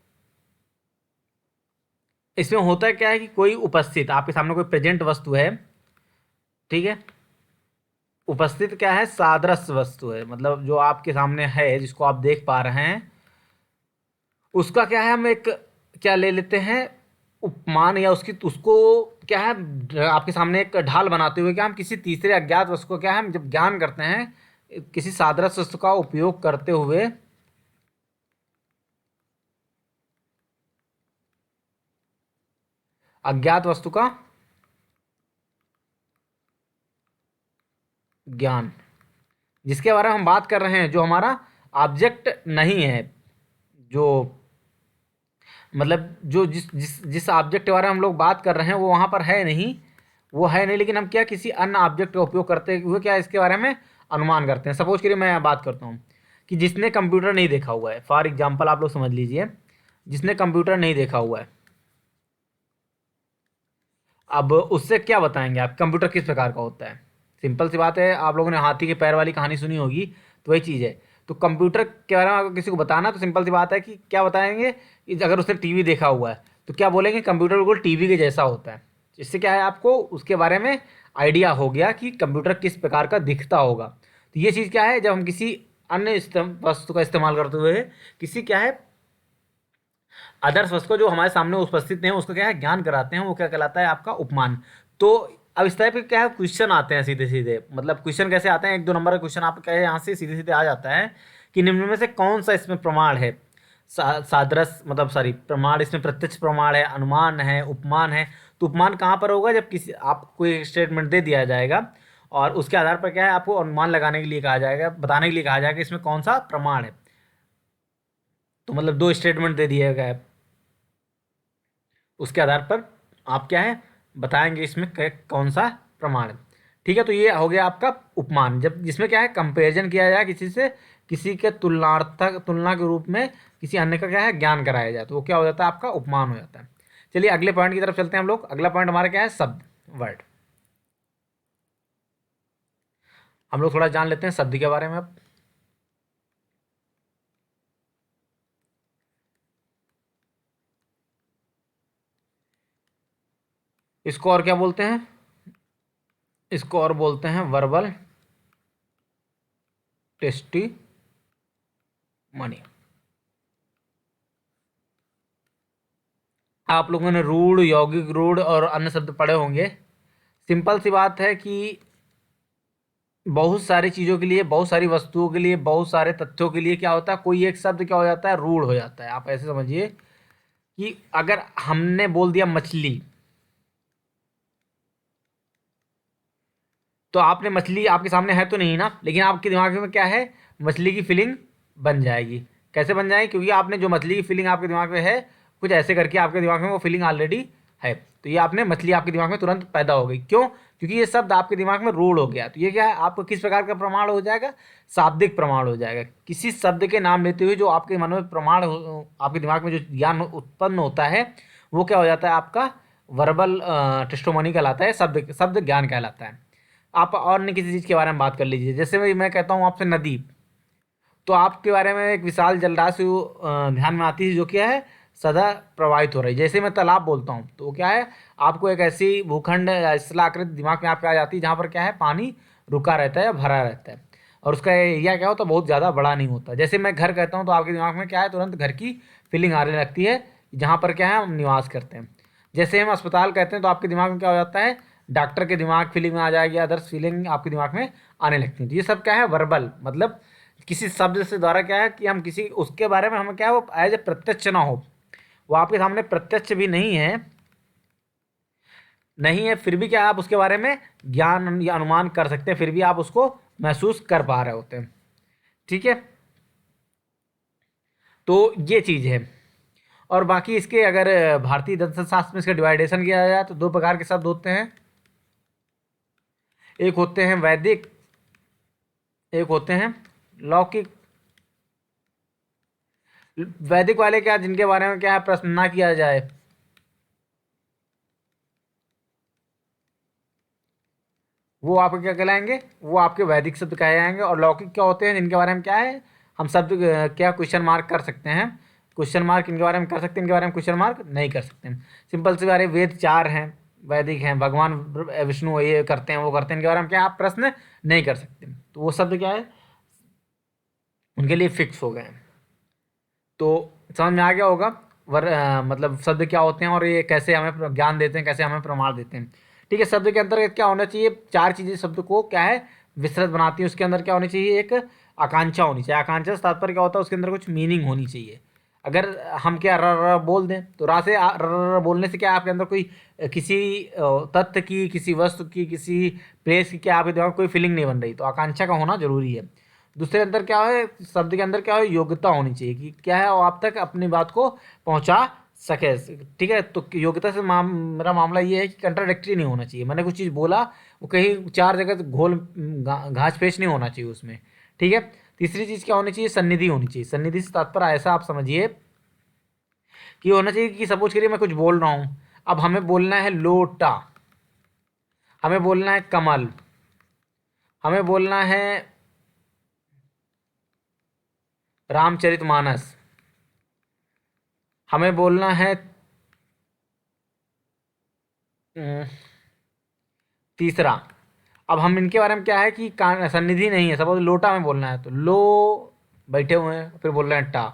Speaker 1: इसमें होता है क्या है कि कोई उपस्थित आपके सामने कोई प्रेजेंट वस्तु है, ठीक है, उपस्थित क्या है सादृश्य वस्तु है, मतलब जो आपके सामने है जिसको आप देख पा रहे हैं, उसका क्या है हम एक क्या ले लेते हैं उपमान, या उसकी उसको क्या है आपके सामने एक ढाल बनाते हुए क्या हम किसी तीसरे अज्ञात वस्तु को क्या है हम जब ज्ञान करते हैं किसी सादृश्य वस्तु का उपयोग करते हुए अज्ञात वस्तु का ज्ञान, जिसके बारे में हम बात कर रहे हैं, जो हमारा ऑब्जेक्ट नहीं है, जो मतलब जो जिस जिस जिस ऑब्जेक्ट के बारे में हम लोग बात कर रहे हैं वो वहाँ पर है नहीं, वो है नहीं, लेकिन हम क्या किसी अन्य ऑब्जेक्ट का उपयोग करते हुए क्या इसके बारे में अनुमान करते हैं। सपोज करिए मैं बात करता हूँ कि जिसने कंप्यूटर नहीं देखा हुआ है, फॉर एग्जांपल आप लोग समझ लीजिए, जिसने कंप्यूटर नहीं देखा हुआ है, अब उससे क्या बताएंगे आप कंप्यूटर किस प्रकार का होता है। सिंपल सी बात है, आप लोगों ने हाथी के पैर वाली कहानी सुनी होगी, तो वही चीज़ है। तो कंप्यूटर के बारे में अगर किसी को बताना तो सिंपल सी बात है कि क्या बताएंगे कि अगर उसने टीवी देखा हुआ है तो क्या बोलेंगे कंप्यूटर बिल्कुल टीवी के जैसा होता है। इससे क्या है आपको उसके बारे में आइडिया हो गया कि कंप्यूटर किस प्रकार का दिखता होगा। तो ये चीज़ क्या है, जब हम किसी अन्य वस्तु का इस्तेमाल करते हुए किसी क्या है आदर्श वस्तु को जो हमारे सामने उपस्थित नहीं है उसको क्या है ज्ञान कराते हैं, वो क्या कहलाता है आपका उपमान। तो अब इस टाइप के क्या है क्वेश्चन आते हैं सीधे सीधे, मतलब क्वेश्चन कैसे आते हैं, एक दो नंबर का क्वेश्चन आप क्या है यहाँ से सीधे सीधे आ जाता है कि निम्न में से कौन सा इसमें प्रमाण है, सादृश मतलब सॉरी प्रमाण, इसमें प्रत्यक्ष प्रमाण है, अनुमान है, उपमान है। तो उपमान कहाँ पर होगा, जब किसी आपको एक स्टेटमेंट दे दिया जाएगा और उसके आधार पर क्या है आपको अनुमान लगाने के लिए कहा जाएगा, बताने के लिए कहा जाएगा इसमें कौन सा प्रमाण है। तो मतलब दो स्टेटमेंट दे दिया गया है, उसके आधार पर आप क्या है बताएंगे इसमें कौन सा प्रमाण है। ठीक है, तो ये हो गया आपका उपमान, जब जिसमें क्या है कंपैरिजन किया जाए किसी से, किसी के तुलनार्थक तुलना के रूप में किसी अन्य का क्या है ज्ञान कराया जाए, तो वो क्या हो जाता है आपका उपमान हो जाता है। चलिए अगले पॉइंट की तरफ चलते हैं हम लोग। अगला पॉइंट हमारा क्या है, शब्द, वर्ड। हम लोग थोड़ा जान लेते हैं शब्द के बारे में अब। इसको और क्या बोलते हैं, इसको और बोलते हैं वर्बल टेस्टी मनी। आप लोगों ने रूढ़, यौगिक रूढ़ और अन्य शब्द पढ़े होंगे। सिंपल सी बात है कि बहुत सारी चीज़ों के लिए, बहुत सारी वस्तुओं के लिए, बहुत सारे तथ्यों के लिए क्या होता है, कोई एक शब्द क्या हो जाता है, रूढ़ हो जाता है। आप ऐसे समझिए कि अगर हमने बोल दिया मछली, तो आपने मछली आपके सामने है तो नहीं ना, लेकिन आपके दिमाग में क्या है, मछली की फीलिंग बन जाएगी। कैसे बन जाएगी? क्योंकि आपने जो मछली की फीलिंग आपके दिमाग में है, कुछ ऐसे करके आपके दिमाग में वो फीलिंग ऑलरेडी है, तो ये आपने मछली आपके दिमाग में तुरंत पैदा हो गई। क्यों? क्योंकि ये शब्द आपके दिमाग में रूढ़ हो गया। तो ये क्या है, आपको किस प्रकार का प्रमाण हो जाएगा, शाब्दिक प्रमाण हो जाएगा। किसी शब्द के नाम लेते हुए जो आपके मन में प्रमाण आपके दिमाग में जो ज्ञान उत्पन्न होता है, वो क्या हो जाता है, आपका वर्बल टेस्टोमनी कहलाता है, शब्द शब्द ज्ञान कहलाता है। आप और नहीं किसी चीज़ के बारे में बात कर लीजिए, जैसे मैं कहता हूँ आपसे नदी, तो आपके बारे में एक विशाल जलराशि ध्यान में आती है, जो क्या है, सदा प्रवाहित हो रही है। जैसे मैं तालाब बोलता हूँ, तो वो क्या है, आपको एक ऐसी भूखंड या शिलाकृति दिमाग में आपके आ जाती है, जहाँ पर क्या है, पानी रुका रहता है या भरा रहता है, और उसका एरिया क्या होता है, बहुत ज़्यादा बड़ा नहीं होता। जैसे मैं घर कहता हूँ, तो आपके दिमाग में क्या है, तुरंत घर की फीलिंग आने लगती है, जहाँ पर क्या है, हम निवास करते हैं। जैसे हम अस्पताल कहते हैं, तो आपके दिमाग में क्या हो जाता है, डॉक्टर के दिमाग फीलिंग में आ जाएगी, अदर्स फीलिंग आपके दिमाग में आने लगती है। तो ये सब क्या है, वर्बल, मतलब किसी शब्द से द्वारा क्या है कि हम किसी उसके बारे में हमें क्या है, वो एज ए प्रत्यक्ष ना हो, वो आपके सामने प्रत्यक्ष भी नहीं है, नहीं है, फिर भी क्या आप उसके बारे में ज्ञान या अनुमान कर सकते हैं, फिर भी आप उसको महसूस कर पा रहे होते हैं। ठीक है, तो ये चीज़ है। और बाकी इसके अगर भारतीय दर्शन में इसका डिवाइडेशन किया जाए, तो दो प्रकार के शब्द होते हैं, एक होते हैं वैदिक, एक होते हैं लौकिक। वैदिक वाले क्या, जिनके बारे में क्या है, प्रश्न ना किया जाए, वो आपके क्या कहलाएंगे, वो आपके वैदिक शब्द कहे जाएंगे। और लौकिक क्या होते हैं, जिनके बारे में क्या है, हम शब्द क्या क्वेश्चन मार्क कर सकते हैं, क्वेश्चन मार्क इनके बारे में कर सकते हैं, इनके बारे में क्वेश्चन मार्क नहीं कर सकते हैं। सिंपल से बारे, वेद चार हैं, वैदिक हैं, भगवान विष्णु ये करते हैं वो करते हैं, इनके बारे में क्या आप प्रश्न नहीं कर सकते। तो वो शब्द क्या है, उनके लिए फिक्स हो गए हैं। तो समझ में आ गया होगा मतलब शब्द क्या होते हैं, और ये कैसे हमें ज्ञान देते हैं, कैसे हमें प्रमाण देते हैं। ठीक है, शब्द के अंतर्गत क्या होना चाहिए, चार चीज़ें शब्द को क्या है, विस्तृत बनाती है। उसके अंदर क्या होनी चाहिए, एक आकांक्षा होनी चाहिए। आकांक्षा से तात्पर्य क्या होता है, उसके अंदर कुछ मीनिंग होनी चाहिए। अगर हम क्या र र बोल दें, तो रा से र बोलने से क्या आपके अंदर कोई किसी तथ्य की, किसी वस्तु की, किसी प्लेस की क्या आपके दिमाग में कोई फीलिंग नहीं बन रही, तो आकांक्षा का होना जरूरी है। दूसरे अंदर क्या है, शब्द के अंदर क्या है, योग्यता होनी चाहिए, कि क्या है वो आप तक अपनी बात को पहुंचा सके। ठीक है, तो योग्यता से मेरा मामला ये है कि कंट्राडिक्टरी नहीं होना चाहिए। मैंने कुछ चीज़ बोला, वो कहीं चार जगह घोल घास पेश नहीं होना चाहिए उसमें। ठीक है, तीसरी चीज़ क्या होनी चाहिए, सन्निधि होनी चाहिए। सन्निधि से तात्पर्य ऐसा आप समझिए कि होना चाहिए कि सपोज करिए मैं कुछ बोल रहा हूँ, अब हमें बोलना है लोटा, हमें बोलना है कमल, हमें बोलना है रामचरितमानस, हमें बोलना है अम, तीसरा। अब हम इनके बारे में क्या है कि सन्निधि नहीं है। सपोज लोटा में बोलना है, तो लो बैठे हुए हैं, फिर बोल रहे हैं टा।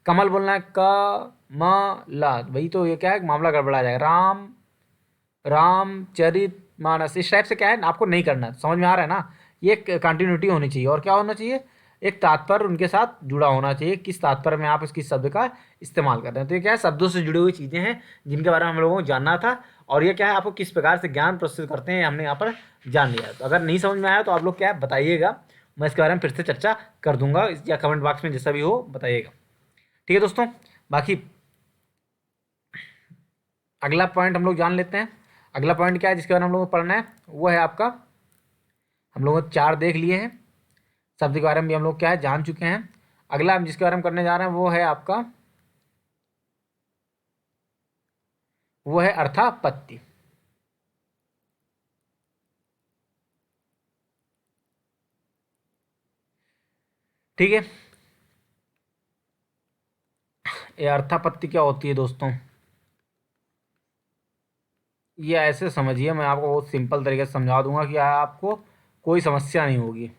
Speaker 1: कमल बोलना है क म ला, वही तो ये क्या है, मामला गड़बड़ा जाएगा। रामचरित मानस, इस टाइप से क्या है, आपको नहीं करना। समझ में आ रहा है ना, ये एक कंटिन्यूटी होनी चाहिए। और क्या होना चाहिए, एक तात्पर्य उनके साथ जुड़ा होना चाहिए, किस तात्पर्य में आप इसकी शब्द का इस्तेमाल कर रहे हैं। तो ये क्या है, शब्दों से जुड़ी हुई चीज़ें हैं, जिनके बारे में हम लोगों को जानना था। और ये क्या है, आपको किस प्रकार से ज्ञान प्रस्तुत करते हैं, हमने यहाँ पर जान लिया। तो अगर नहीं समझ में आया, तो आप लोग क्या है बताइएगा, मैं इसके बारे में फिर से चर्चा कर दूंगा, या कमेंट बॉक्स में जैसा भी हो बताइएगा। ठीक है दोस्तों, बाकी अगला पॉइंट हम लोग जान लेते हैं। अगला पॉइंट क्या है, जिसके बारे में हम लोगों को पढ़ना है, वो है आपका, हम लोगों ने चार देख लिए हैं, शब्द के बारे में भी हम लोग क्या है जान चुके हैं। अगला हम जिसके बारे में करने जा रहे हैं, वो है आपका, वो है अर्थापत्ति। ठीक है, ये अर्थापत्ति क्या होती है दोस्तों, ये ऐसे समझिए, मैं आपको बहुत सिंपल तरीके से समझा दूंगा कि आपको कोई समस्या नहीं होगी।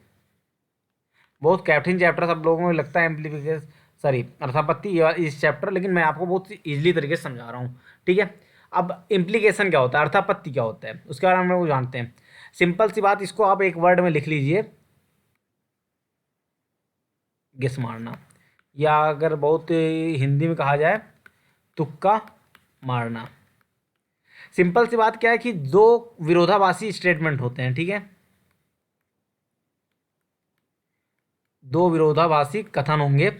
Speaker 1: बहुत कठिन चैप्टर सब लोगों को लगता है एम्प्लीफिकेशन, सॉरी अर्थापत्ति इस चैप्टर, लेकिन मैं आपको बहुत ईजिली तरीके से समझा रहा हूँ। ठीक है, अब इम्प्लीकेशन क्या होता है, अर्थापत्ति क्या होता है, उसके बारे में हम लोग जानते हैं। सिंपल सी बात, इसको आप एक वर्ड में लिख लीजिए, गेस मारना, या अगर बहुत हिंदी में कहा जाए तुक्का मारना। सिंपल सी बात क्या है कि दो विरोधाभासी स्टेटमेंट होते हैं, ठीक है, दो विरोधाभासी कथन होंगे,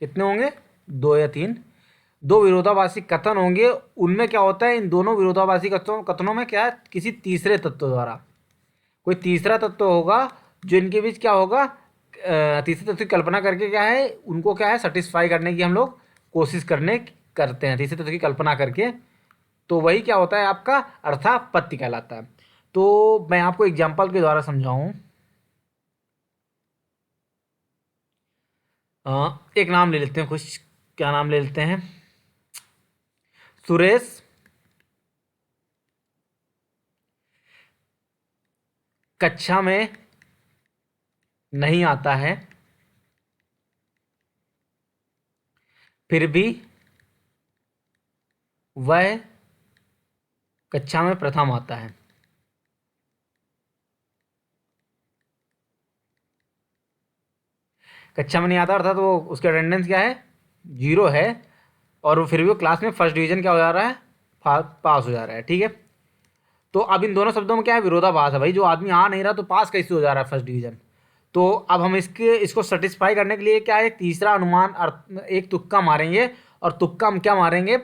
Speaker 1: कितने होंगे, दो या तीन, दो विरोधाभासी कथन होंगे। उनमें क्या होता है, इन दोनों विरोधाभासी कथनों में क्या है, किसी तीसरे तत्व द्वारा, कोई तीसरा तत्व होगा जो इनके बीच क्या होगा, तीसरे तत्व की कल्पना करके क्या है, उनको क्या है सेटिस्फाई करने की हम लोग कोशिश करते हैं तीसरे तत्व की कल्पना करके। तो वही क्या होता है, आपका अर्थापत्ति कहलाता है। तो मैं आपको एग्जाम्पल के द्वारा समझाऊं। एक नाम ले लेते हैं कुछ, क्या नाम ले लेते हैं, सुरेश कक्षा में नहीं आता है, फिर भी वह कक्षा में प्रथम आता है। कक्षा में नहीं आता अर्थात वो उसका अटेंडेंस क्या है, 0 है, और वो फिर भी वो क्लास में फर्स्ट डिवीजन क्या हो जा रहा है, पास हो जा रहा है, ठीक है। तो अब इन दोनों शब्दों में क्या है, विरोधाभास है भाई, जो आदमी आ नहीं रहा तो पास कैसे हो जा रहा है फर्स्ट डिवीजन। तो अब हम इसको सेटिस्फाई करने के लिए क्या है, एक तीसरा अनुमान एक तुक्का मारेंगे। और तुक्का हम क्या मारेंगे,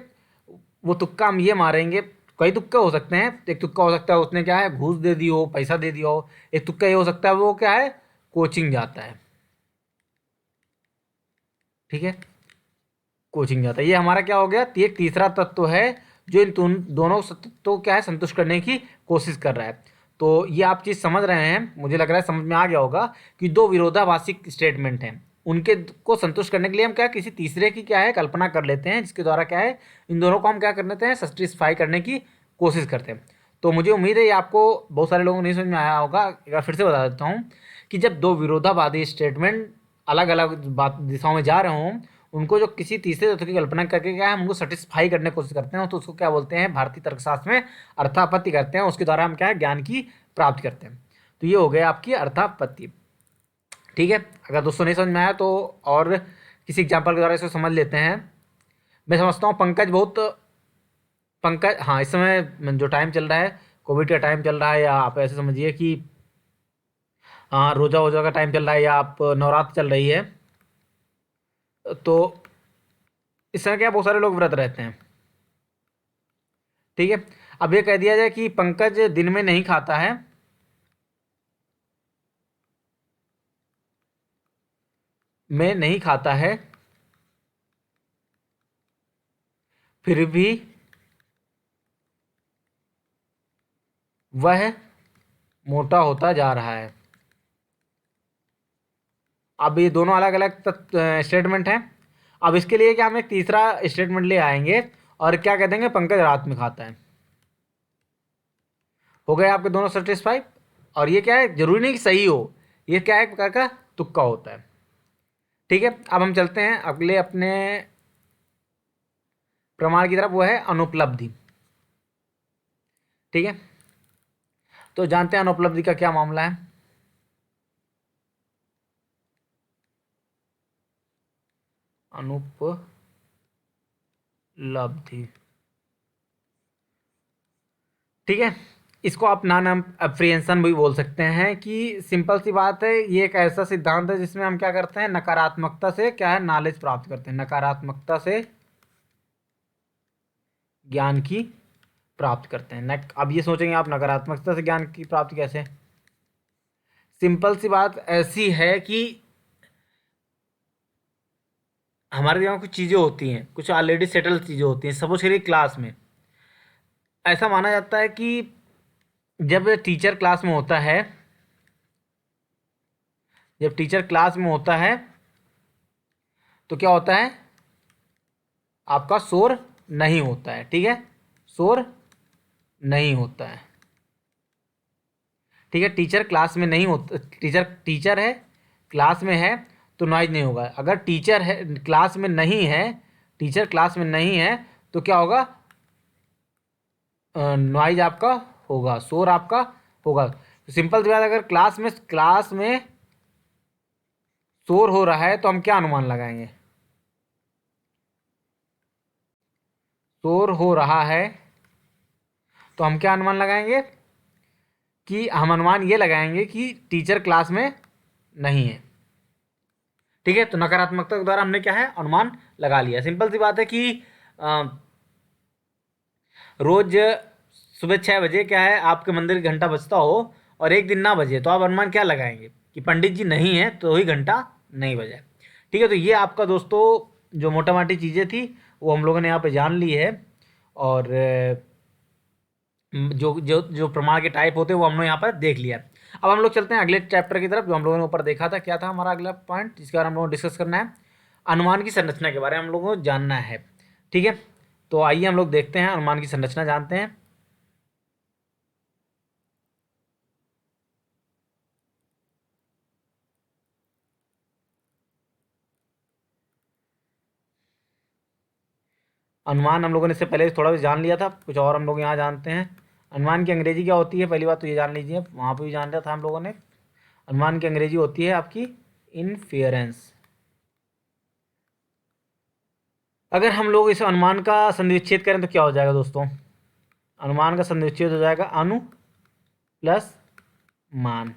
Speaker 1: वो तुक्का हम ये मारेंगे, कई तुक्के हो सकते हैं। एक तुक्का हो सकता है उसने क्या है घूस दे दी हो, पैसा दे दिया हो। एक तुक्का ये हो सकता है वो क्या है, कोचिंग जाता है, ठीक है, कोचिंग जाता है। ये हमारा क्या हो गया, ये एक तीसरा तत्व है जो इन दोनों तत्वों क्या है संतुष्ट करने की कोशिश कर रहा है। तो ये आप चीज़ समझ रहे हैं, मुझे लग रहा है समझ में आ गया होगा कि दो विरोधाभासी स्टेटमेंट हैं, उनके को संतुष्ट करने के लिए हम क्या किसी तीसरे की क्या है कल्पना कर लेते हैं, जिसके द्वारा क्या है इन दोनों को हम क्या कर लेते हैं, सेटिस्फाई करने की कोशिश करते हैं। तो मुझे उम्मीद है ये आपको बहुत सारे लोगों को नहीं समझ में आया होगा। एक बार फिर से बता देता हूँ कि जब दो विरोधाभासी स्टेटमेंट अलग अलग बात दिशाओं में जा रहे हों, उनको जो किसी तीसरे तत्व की कल्पना करके क्या है हम उनको सेटिस्फाई करने की कोशिश करते हैं, तो उसको क्या बोलते हैं, भारतीय तर्कशास्त्र में अर्थापत्ति करते हैं। उसके द्वारा हम क्या है ज्ञान की प्राप्ति करते हैं। तो ये हो गया आपकी अर्थापत्ति, ठीक है। अगर दोस्तों नहीं समझ में आया तो और किसी एग्जाम्पल के द्वारा इसको समझ लेते हैं। मैं समझता हूँ पंकज हाँ, इस समय जो टाइम चल रहा है, कोविड का टाइम चल रहा है, या आप ऐसे समझिए कि हाँ रोजा वोजा का टाइम चल रहा है, या आप नवरात्र चल रही है, तो इस समय क्या बहुत सारे लोग व्रत रहते हैं, ठीक है। अब ये कह दिया जाए कि पंकज दिन में नहीं खाता है, में नहीं खाता है, फिर भी वह मोटा होता जा रहा है। अब ये दोनों अलग अलग स्टेटमेंट हैं। अब इसके लिए क्या हम एक तीसरा स्टेटमेंट ले आएंगे और क्या कह देंगे, पंकज रात में खाता है। हो गए आपके दोनों सेटिस्फाई। और ये क्या है, जरूरी नहीं कि सही हो, ये क्या है, एक प्रकार का तुक्का होता है, ठीक है। अब हम चलते हैं अगले अपने प्रमाण की तरफ, वो है अनुपलब्धि, ठीक है। तो जानते हैं अनुपलब्धि का क्या मामला है। अनुपलब्धि, ठीक है, इसको आप नॉन अप्रिहेंशन भी बोल सकते हैं। कि सिंपल सी बात है, ये एक ऐसा सिद्धांत है जिसमें हम क्या करते हैं, नकारात्मकता से क्या है नॉलेज प्राप्त करते हैं, नकारात्मकता से ज्ञान की प्राप्त करते हैं। अब ये सोचेंगे आप नकारात्मकता से ज्ञान की प्राप्ति कैसे, सिंपल सी बात ऐसी है कि हमारे दिमाग में कुछ चीज़ें होती हैं, कुछ ऑलरेडी सेटल चीज़ें होती हैं। सपोज करिए क्लास में ऐसा माना जाता है कि जब टीचर क्लास में होता है, जब टीचर क्लास में होता है तो क्या होता है, आपका शोर नहीं होता है, ठीक है, शोर नहीं होता है, ठीक है। टीचर क्लास में नहीं होता, टीचर है क्लास में है तो नॉइज नहीं होगा। अगर टीचर है क्लास में नहीं है, टीचर क्लास में नहीं है तो क्या होगा, नॉइज आपका होगा, शोर आपका होगा। तो सिंपल सी बात, अगर क्लास में शोर हो रहा है तो हम क्या अनुमान लगाएंगे? शोर हो रहा है तो हम क्या अनुमान लगाएंगे? कि हम अनुमान ये लगाएंगे कि टीचर क्लास में नहीं है। ठीक है, तो नकारात्मकता के द्वारा हमने क्या है, अनुमान लगा लिया। सिंपल सी बात है कि अ, रोज सुबह 6 बजे क्या है, आपके मंदिर घंटा बजता हो और एक दिन ना बजे, तो आप अनुमान क्या लगाएंगे कि पंडित जी नहीं है तो ही घंटा नहीं बजा। ठीक है, तो ये आपका दोस्तों जो मोटा मोटी चीज़ें थी वो हम लोगों ने यहाँ पे जान ली है। और जो जो जो प्रमाण के टाइप होते हैं वो हम लोग यहाँ पर देख लिया। अब हम लोग चलते हैं अगले चैप्टर की तरफ, जो हम लोगों ने ऊपर देखा था। क्या था हमारा अगला पॉइंट जिसके बारे में हम लोगों को डिस्कस करना है? अनुमान की संरचना के बारे में हम लोगों को जानना है। ठीक है, तो आइए हम लोग देखते हैं, अनुमान की संरचना जानते हैं। अनुमान हम लोगों ने इससे पहले थोड़ा भी जान लिया था, कुछ और हम लोग यहाँ जानते हैं। अनुमान की अंग्रेजी क्या होती है? पहली बात तो ये जान लीजिए, वहाँ पर भी जान लिया था हम लोगों ने। अनुमान की अंग्रेजी होती है आपकी इनफेरेंस। अगर हम लोग इस अनुमान का संधिविच्छेद करें तो क्या हो जाएगा दोस्तों? अनुमान का संधिविच्छेद हो जाएगा अनु प्लस मान।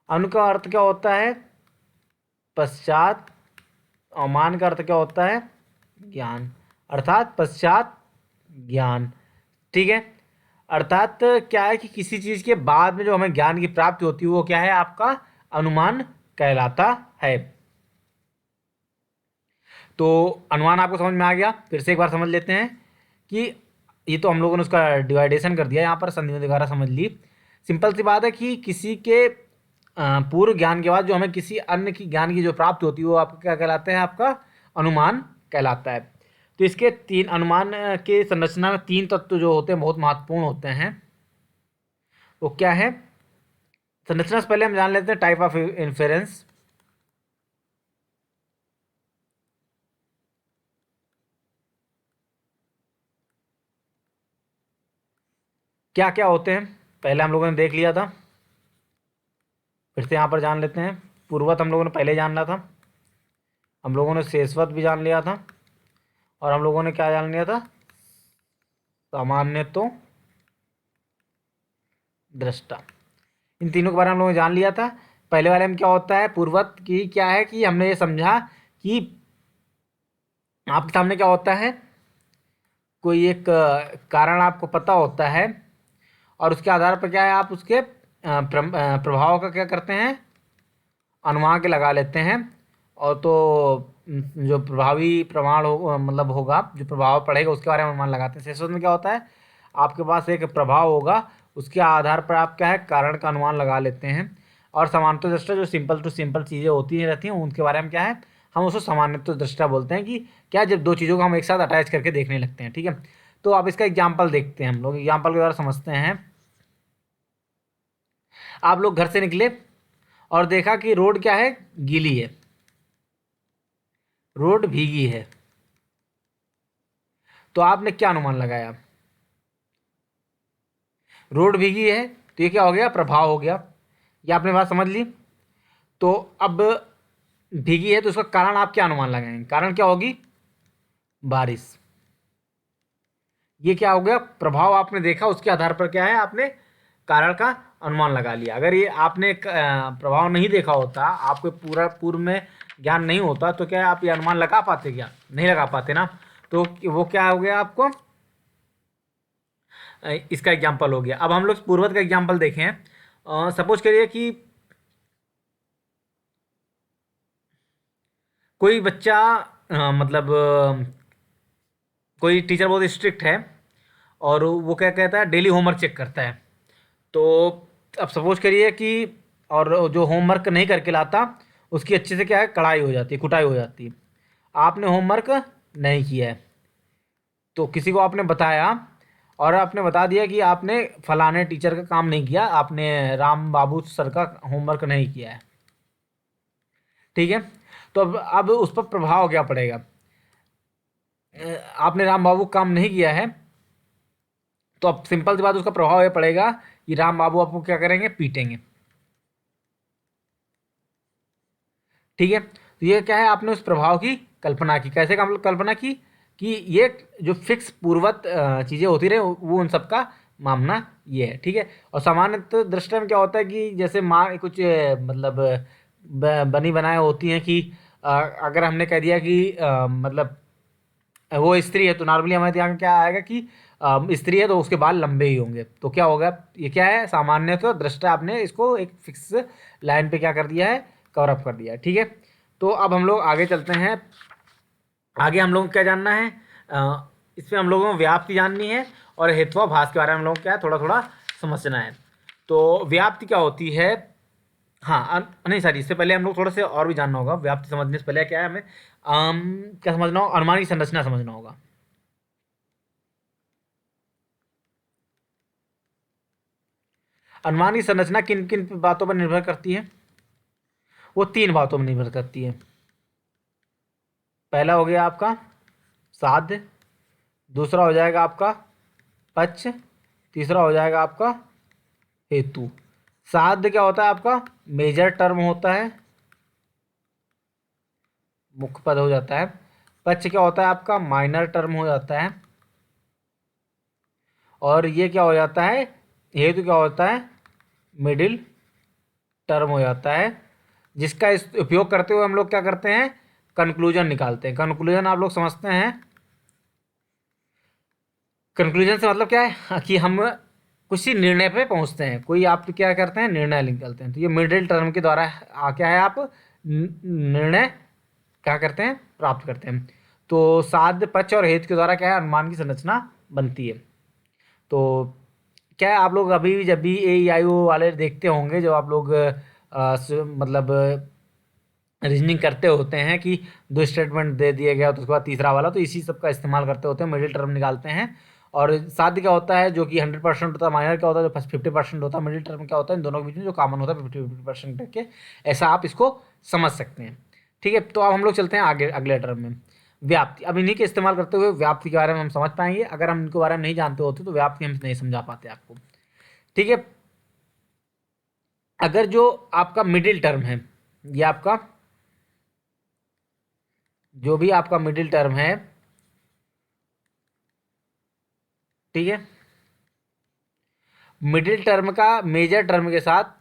Speaker 1: अनु का अर्थ क्या होता है? पश्चात। और मान का अर्थ क्या होता है? ज्ञान, अर्थात पश्चात ज्ञान। ठीक है, अर्थात क्या है कि किसी चीज़ के बाद में जो हमें ज्ञान की प्राप्ति होती है वो क्या है, आपका अनुमान कहलाता है। तो अनुमान आपको समझ में आ गया? फिर से एक बार समझ लेते हैं कि ये तो हम लोगों ने उसका डिवाइडेशन कर दिया, यहाँ पर संधि वगैरह समझ ली। सिंपल सी बात है कि किसी के पूर्व ज्ञान के बाद जो हमें किसी अन्य की ज्ञान की जो प्राप्ति होती है वो आपका क्या कहलाता है? आपका अनुमान कहलाता है। तो इसके तीन अनुमान के संरचना में तीन तत्व जो होते हैं बहुत महत्वपूर्ण होते हैं। वो क्या है? संरचना से पहले हम जान लेते हैं टाइप ऑफ इन्फेरेंस। क्या क्या होते हैं पहले हम लोगों ने देख लिया था, फिर से यहाँ पर जान लेते हैं। पूर्वत हम लोगों ने पहले जान लिया था, हम लोगों ने शेषवत भी जान लिया था, और हम लोगों ने क्या जान लिया था? सामान्य तो दृष्टा। इन तीनों के बारे में हम लोगों ने जान लिया था। पहले वाले में क्या होता है? पूर्वत की क्या है कि हमने ये समझा कि आपके सामने क्या होता है, कोई एक कारण आपको पता होता है और उसके आधार पर क्या है, आप उसके प्रभाव का क्या करते हैं? अनुमान के लगा लेते हैं। और तो जो प्रभावी प्रमाण हो मतलब होगा, जो प्रभाव पड़ेगा उसके बारे में अनुमान लगाते हैं। शेषवत में क्या होता है? आपके पास एक प्रभाव होगा, उसके आधार पर आप क्या है, कारण का अनुमान लगा लेते हैं। और सामान्य दृष्टा जो सिंपल टू सिंपल चीज़ें होती रहती हैं उनके बारे में क्या है, हम उसको सामान्य दृष्टा बोलते हैं। कि क्या, जब दो चीज़ों को हम एक साथ अटैच करके देखने लगते हैं। ठीक है, तो आप इसका एग्जाम्पल देखते हैं, हम लोग एग्जाम्पल के द्वारा समझते हैं। आप लोग घर से निकले और देखा कि रोड क्या है, गीली है, रोड भीगी है, तो आपने क्या अनुमान लगाया? रोड भीगी है तो ये क्या हो गया? प्रभाव हो गया। ये आपने बात समझ ली। तो अब भीगी है तो उसका कारण आप क्या अनुमान लगाएंगे? कारण क्या होगी? बारिश। ये क्या हो गया? प्रभाव आपने देखा, उसके आधार पर क्या है, आपने कारण का अनुमान लगा लिया। अगर ये आपने प्रभाव नहीं देखा होता, आपको पूरा पूर्व में ज्ञान नहीं होता, तो क्या आप ये अनुमान लगा पाते? क्या नहीं लगा पाते ना। तो वो क्या हो गया आपको? इसका एग्जाम्पल हो गया। अब हम लोग पूर्वत का एग्जाम्पल देखें। सपोज करिए कि कोई बच्चा मतलब कोई टीचर बहुत स्ट्रिक्ट है और वो क्या कहता है, डेली होमवर्क चेक करता है। तो अब सपोज करिए कि और जो होमवर्क नहीं करके लाता उसकी अच्छे से क्या है, कढ़ाई हो जाती है, कुटाई हो जाती है। आपने होमवर्क नहीं किया है तो किसी को आपने बताया और आपने बता दिया कि आपने फलाने टीचर का काम नहीं किया, आपने राम बाबू सर का होमवर्क नहीं किया है। ठीक है, तो अब उस पर प्रभाव क्या पड़ेगा? आपने राम बाबू काम नहीं किया है तो अब सिंपल सी बात, उसका प्रभाव ये पड़ेगा कि राम बाबू आपको क्या करेंगे? पीटेंगे। ठीक है, तो ये क्या है, आपने उस प्रभाव की कल्पना की। कैसे कल्पना की कि ये जो फिक्स पूर्वत चीज़ें होती रहे वो उन सब का मामना ये है। ठीक है, और सामान्यतः दृष्टि में क्या होता है कि जैसे माँ कुछ मतलब बनी बनाए होती हैं कि अगर हमने कह दिया कि मतलब वो स्त्री है, तो नॉर्मली हमारे दिमाग में क्या आएगा कि स्त्री है तो उसके बाल लंबे ही होंगे। तो क्या होगा, ये क्या है, सामान्य तो दृष्टा आपने इसको एक फिक्स लाइन पे क्या कर दिया है, कवर अप कर दिया है। ठीक है, तो अब हम लोग आगे चलते हैं। आगे हम लोग को क्या जानना है, इसमें हम लोगों को व्याप्ति जाननी है और हेत्वाभास के बारे में हम लोग को क्या है, थोड़ा थोड़ा समझना है। तो व्याप्ति क्या होती है, हाँ नहीं सॉरी, इससे पहले हम लोग थोड़ा से और भी जानना होगा। व्याप्ति समझने से पहले क्या है, हमें क्या समझना होगा, अनुमान की संरचना समझना होगा। अनुमान की संरचना किन किन बातों पर निर्भर करती है, वो तीन बातों पर निर्भर करती है। पहला हो गया आपका साध्य, दूसरा हो जाएगा आपका पक्ष, तीसरा हो जाएगा आपका हेतु। साध्य क्या होता है, आपका मेजर टर्म होता है, मुख्य पद हो जाता है। पक्ष क्या होता है, आपका माइनर टर्म हो जाता है। और ये क्या हो जाता है, हेतु क्या होता है, मिडिल टर्म हो जाता है, जिसका इस उपयोग करते हुए हम लोग क्या करते हैं, कंक्लूजन निकालते हैं। कंक्लूजन आप लोग समझते हैं, कंक्लूजन से मतलब क्या है कि हम किसी निर्णय पे पहुंचते हैं, कोई आप क्या करते हैं, निर्णय निकालते हैं। तो ये मिडिल टर्म के द्वारा क्या है, आप निर्णय क्या करते हैं, प्राप्त करते हैं। तो साध्य पक्ष और हेतु के द्वारा क्या है, अनुमान की संरचना बनती है। तो क्या है, आप लोग अभी भी जब भी ए ई आई ओ वाले देखते होंगे, जो आप लोग मतलब रीजनिंग करते होते हैं कि दो स्टेटमेंट दे दिया गया तो उसके बाद तीसरा वाला, तो इसी सब का इस्तेमाल करते होते हैं, मिडिल टर्म निकालते हैं। और साध्य क्या होता है, जो कि 100% होता है, माइनर क्या होता है, जो 50% होता है, मिडिल टर्म क्या होता है, इन दोनों के बीच में जो कॉमन होता है 50% के, ऐसा आप इसको समझ सकते हैं। ठीक है, तो अब हम लोग चलते हैं आगे अगले टर्म में, व्याप्ति। अब इन्हीं के इस्तेमाल करते हुए व्याप्ति के बारे में हम समझ पाएंगे। अगर हम इनके बारे में नहीं जानते होते तो व्याप्ति हम नहीं समझा पाते आपको। ठीक है, अगर जो आपका मिडिल टर्म है, ये आपका जो भी आपका मिडिल टर्म है, ठीक है, मिडिल टर्म का मेजर टर्म के साथ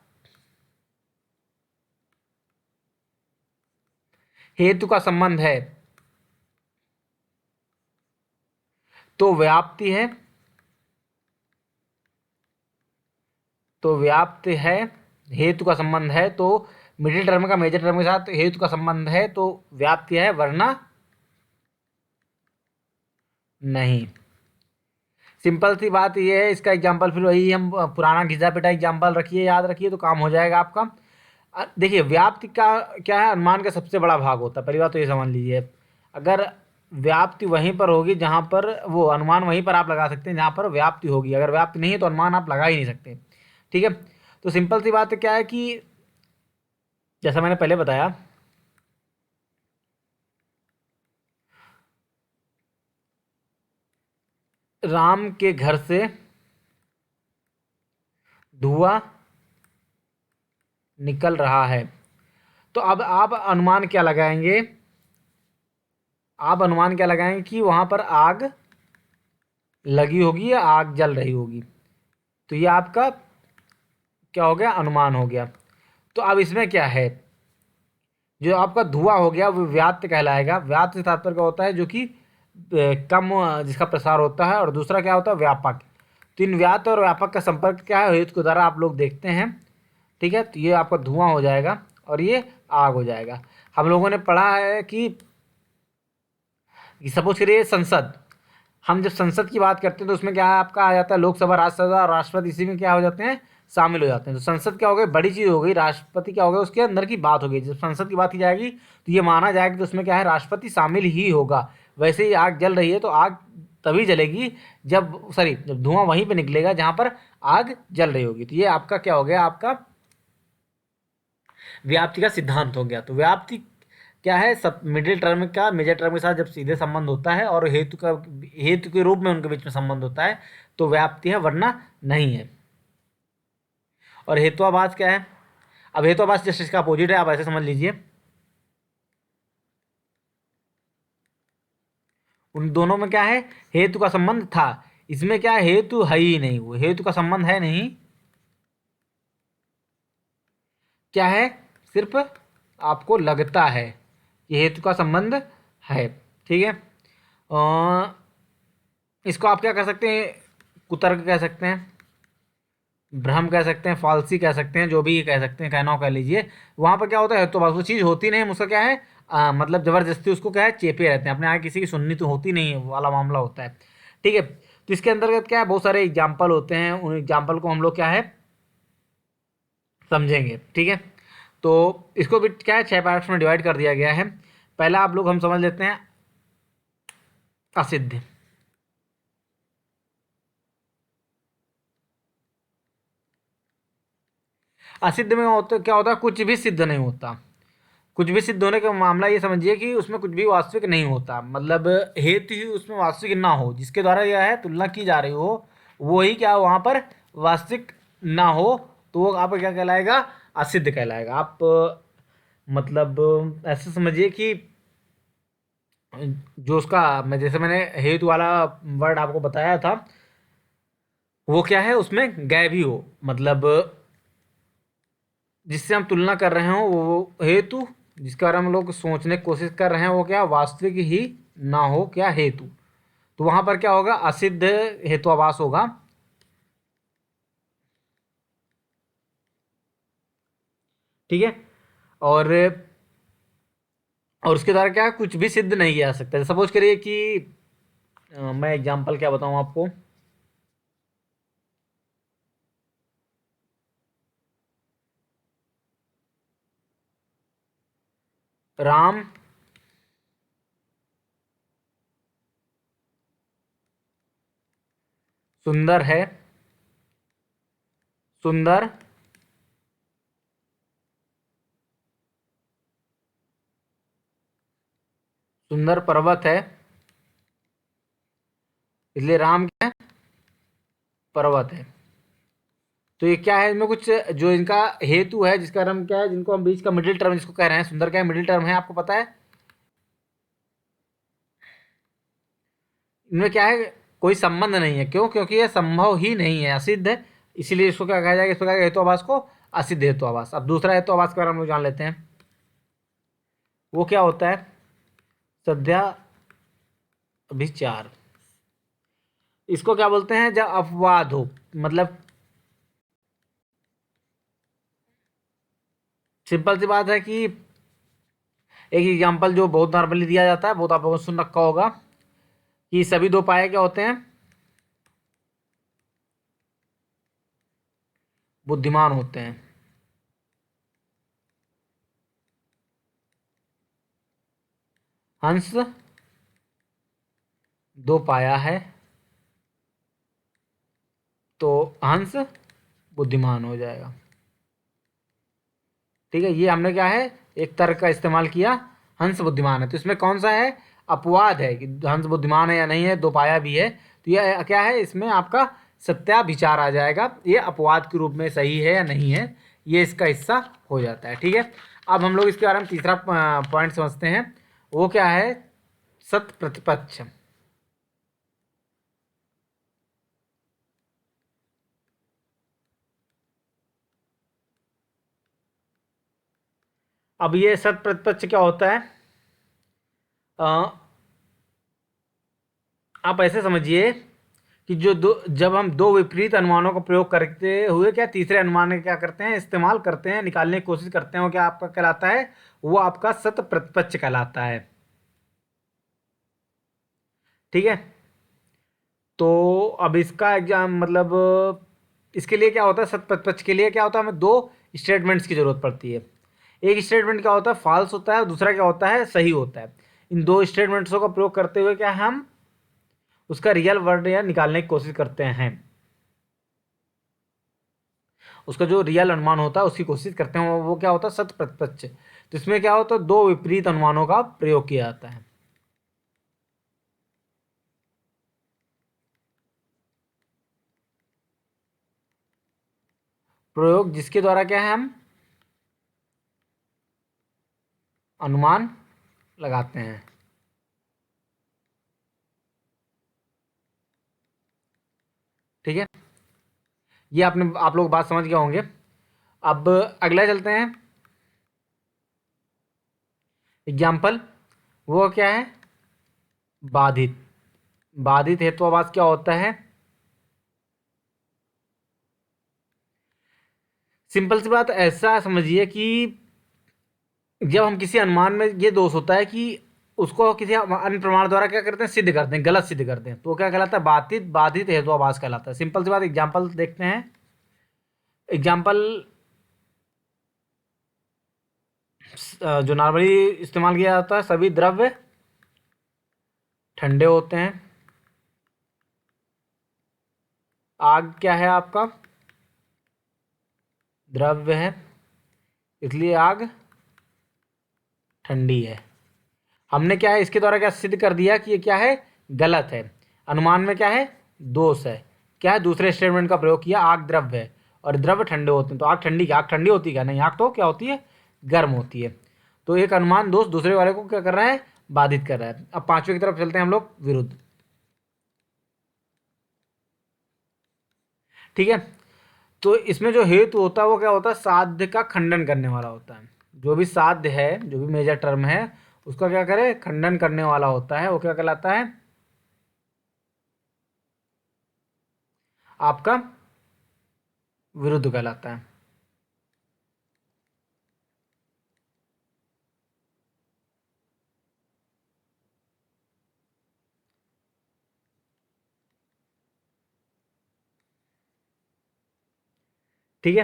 Speaker 1: हेतु का संबंध है, तो व्याप्ति है। तो व्याप्ति है, हेतु का संबंध है, तो मिडिल टर्म का मेजर टर्म के साथ हेतु का संबंध है, तो व्याप्ति है, वरना नहीं। सिंपल सी बात ये है, इसका एग्जाम्पल फिर वही हम पुराना घिसा पिटा एग्जाम्पल रखिए, याद रखिए, तो काम हो जाएगा आपका। देखिए, व्याप्ति का क्या है, अनुमान का सबसे बड़ा भाग होता है। पहली बात तो ये समझ लीजिए, अगर व्याप्ति वहीं पर होगी जहाँ पर वो अनुमान, वहीं पर आप लगा सकते हैं जहाँ पर व्याप्ति होगी। अगर व्याप्ति नहीं है तो अनुमान आप लगा ही नहीं सकते। ठीक है, तो सिंपल सी बात क्या है कि जैसा मैंने पहले बताया, राम के घर से धुआं निकल रहा है, तो अब आप अनुमान क्या लगाएंगे, आप अनुमान क्या लगाएंगे कि वहां पर आग लगी होगी या आग जल रही होगी। तो ये आपका क्या हो गया, अनुमान हो गया। तो अब इसमें क्या है, जो आपका धुआं हो गया वो व्याप्त कहलाएगा। व्याप्त से तात्पर्य क्या होता है, जो कि कम जिसका प्रसार होता है, और दूसरा क्या होता है, व्यापक। तो इन व्याप्त और व्यापक का संपर्क क्या है, हेतु के द्वारा आप लोग देखते हैं। ठीक है, तो ये आपका धुआं हो जाएगा और ये आग हो जाएगा। हम लोगों ने पढ़ा है कि सपोज करिए संसद, हम जब संसद की बात करते हैं तो उसमें क्या है, आपका आ जाता है लोकसभा, राज्यसभा और राष्ट्रपति, इसी में क्या हो जाते हैं, शामिल हो जाते हैं। तो संसद क्या हो गई, बड़ी चीज़ हो गई। राष्ट्रपति क्या हो गया, उसके अंदर की बात हो गई। जब संसद की बात की जाएगी तो ये माना जाएगा कि उसमें क्या है, राष्ट्रपति शामिल ही होगा। वैसे ही आग जल रही है तो आग तभी जलेगी जब धुआं वहीं पर निकलेगा जहाँ पर आग जल रही होगी। तो ये आपका क्या हो गया, आपका व्याप्ति का सिद्धांत हो गया। तो व्याप्ति क्या है, सब मिडिल टर्म का मेजर टर्म के साथ जब सीधे संबंध होता है और हेतु के रूप में उनके बीच में संबंध होता है तो व्याप्ति है, वरना नहीं है। और हेत्वाभास क्या है, अब हेत्वाभास जस्ट इसका अपोजिट है, आप ऐसे समझ लीजिए। उन दोनों में क्या है, हेतु का संबंध था। इसमें क्या है, हेतु है ही नहीं, वो हेतु का संबंध है नहीं, क्या है, सिर्फ आपको लगता है कि हेतु का संबंध है। ठीक है, इसको आप क्या कर सकते हैं, कुतर्क कह सकते हैं, भ्रम कह सकते हैं, फालसी कह सकते हैं, जो भी कह सकते हैं, कहना हो कह लीजिए। वहाँ पर क्या होता है, तो बस वो चीज़ होती नहीं है, उसका क्या है, मतलब ज़बरदस्ती उसको क्या है, चेपे रहते हैं, अपने यहाँ किसी की सुननी तो होती नहीं है वाला मामला होता है। ठीक है, तो इसके अंतर्गत क्या है, बहुत सारे एग्जाम्पल होते हैं, उन एग्जाम्पल को हम लोग क्या है समझेंगे। ठीक है, तो इसको भी क्या है 6 पार्ट्स में डिवाइड कर दिया गया है। पहला आप लोग हम समझ लेते हैं असिद्ध। असिद्ध में होता क्या होता है, कुछ भी सिद्ध नहीं होता। कुछ भी सिद्ध होने का मामला ये समझिए कि उसमें कुछ भी वास्तविक नहीं होता, मतलब हेतु ही उसमें वास्तविक ना हो, जिसके द्वारा यह है तुलना की जा रही हो, वो ही क्या वहाँ पर वास्तविक ना हो, तो वो आप क्या कहलाएगा, असिद्ध कहलाएगा। आप मतलब ऐसे समझिए कि जो उसका मैं जैसे मैंने हेतु वाला वर्ड आपको बताया था, वो क्या है, उसमें गए भी हो, मतलब जिससे हम तुलना कर रहे हो वो हेतु, जिसके बारे में हम लोग सोचने की कोशिश कर रहे हैं, वो क्या वास्तविक ही ना हो, क्या हेतु, तो वहां पर क्या होगा, असिद्ध हेतुआभास होगा। ठीक है, और उसके द्वारा क्या कुछ भी सिद्ध नहीं किया जा सकता। सपोज करिए कि मैं एग्जांपल क्या बताऊं आपको, राम सुंदर है, सुंदर सुंदर पर्वत है, इसलिए राम क्या है, पर्वत है। तो ये क्या है, इनमें कुछ जो इनका हेतु है, जिसका नाम क्या है, जिनको हम बीच का मिडिल टर्म जिसको कह रहे हैं, सुंदर क्या है, मिडिल टर्म है, आपको पता है। इनमें क्या है, कोई संबंध नहीं है, क्यों, क्योंकि ये संभव ही नहीं है, असिद्ध है, इसीलिए इसको क्या कहा जाएगा, इसको क्या हेतुआभास को असिद्ध हेतुआभास। अब दूसरा हेतुआभास के बारे में हम लोग जान लेते हैं, वो क्या होता है, सद्या विचार। इसको क्या बोलते हैं, जब अपवाद हो, मतलब सिंपल सी बात है कि एक एग्जांपल जो बहुत नॉर्मली दिया जाता है, बहुत आप लोगों ने सुन रखा होगा, कि सभी दो पाए क्या होते हैं, बुद्धिमान होते हैं। हंस दो पाया है, तो हंस बुद्धिमान हो जाएगा। ठीक है, ये हमने क्या है, एक तर्क का इस्तेमाल किया, हंस बुद्धिमान है, तो इसमें कौन सा है, अपवाद है कि हंस बुद्धिमान है या नहीं है, दो पाया भी है, तो ये क्या है, इसमें आपका सत्या विचार आ जाएगा, ये अपवाद के रूप में सही है या नहीं है, ये इसका हिस्सा हो जाता है। ठीक है, अब हम लोग इसके बारे में तीसरा पॉइंट समझते हैं, वो क्या है, सत प्रतिपक्ष। अब ये सत प्रतिपक्ष क्या होता है, अ, आप ऐसे समझिए कि जो दो जब हम दो विपरीत अनुमानों का प्रयोग करते हुए क्या तीसरे अनुमान का क्या करते हैं, इस्तेमाल करते हैं, निकालने की कोशिश करते हैं, वो क्या आपका कहलाता है, वो आपका सत प्रतिपक्ष कहलाता है। ठीक है, तो अब इसका एग्जाम मतलब इसके लिए क्या होता है, सत प्रतिपक्ष के लिए क्या होता है, हमें दो स्टेटमेंट्स की जरूरत पड़ती है। एक स्टेटमेंट क्या होता है, फॉल्स होता है, और दूसरा क्या होता है, सही होता है। इन दो स्टेटमेंट्सों का प्रयोग करते हुए क्या हम उसका रियल वर्ड या निकालने की कोशिश करते हैं, उसका जो रियल अनुमान होता है उसकी कोशिश करते हैं, वो क्या होता है, सत प्रतिपक्ष। तो इसमें क्या होता है, दो विपरीत अनुमानों का प्रयोग किया जाता है, प्रयोग जिसके द्वारा क्या है, हम अनुमान लगाते हैं। ठीक है, ये आप लोग बात समझ गए होंगे। अब अगला चलते हैं, एग्जाम्पल। वो क्या है? बाधित। बाधित हेतुवाभास क्या होता है? सिंपल सी बात, ऐसा समझिए कि जब हम किसी अनुमान में ये दोष होता है कि उसको किसी अन्य प्रमाण द्वारा क्या करते हैं, सिद्ध करते हैं, गलत सिद्ध करते हैं, तो वो क्या कहलाता है? बाधित। बाधित हेतुवाभास कहलाता है। सिंपल सी बात, एग्जाम्पल देखते हैं। एग्जाम्पल जो नॉर्मली इस्तेमाल किया जाता है, सभी द्रव्य ठंडे होते हैं। आग क्या है? आपका द्रव्य है, इसलिए आग ठंडी है। हमने क्या है, इसके द्वारा क्या सिद्ध कर दिया कि ये क्या है? गलत है। अनुमान में क्या है? दोष है। क्या है? दूसरे स्टेटमेंट का प्रयोग किया, आग द्रव्य है और द्रव्य ठंडे होते हैं, तो आग ठंडी, आग ठंडी होती है क्या? नहीं, आग तो क्या होती है? गर्म होती है। तो एक अनुमान दोष दूसरे वाले को क्या कर रहा है? बाधित कर रहा है। अब पांचवें की तरफ चलते हैं हम लोग, विरुद्ध। ठीक है, तो इसमें जो हेतु होता है वो क्या होता है? साध्य का खंडन करने वाला होता है। जो भी साध्य है, जो भी मेजर टर्म है, उसका क्या करे? खंडन करने वाला होता है। वो क्या कहलाता है? आपका विरुद्ध कहलाता है। ठीक है,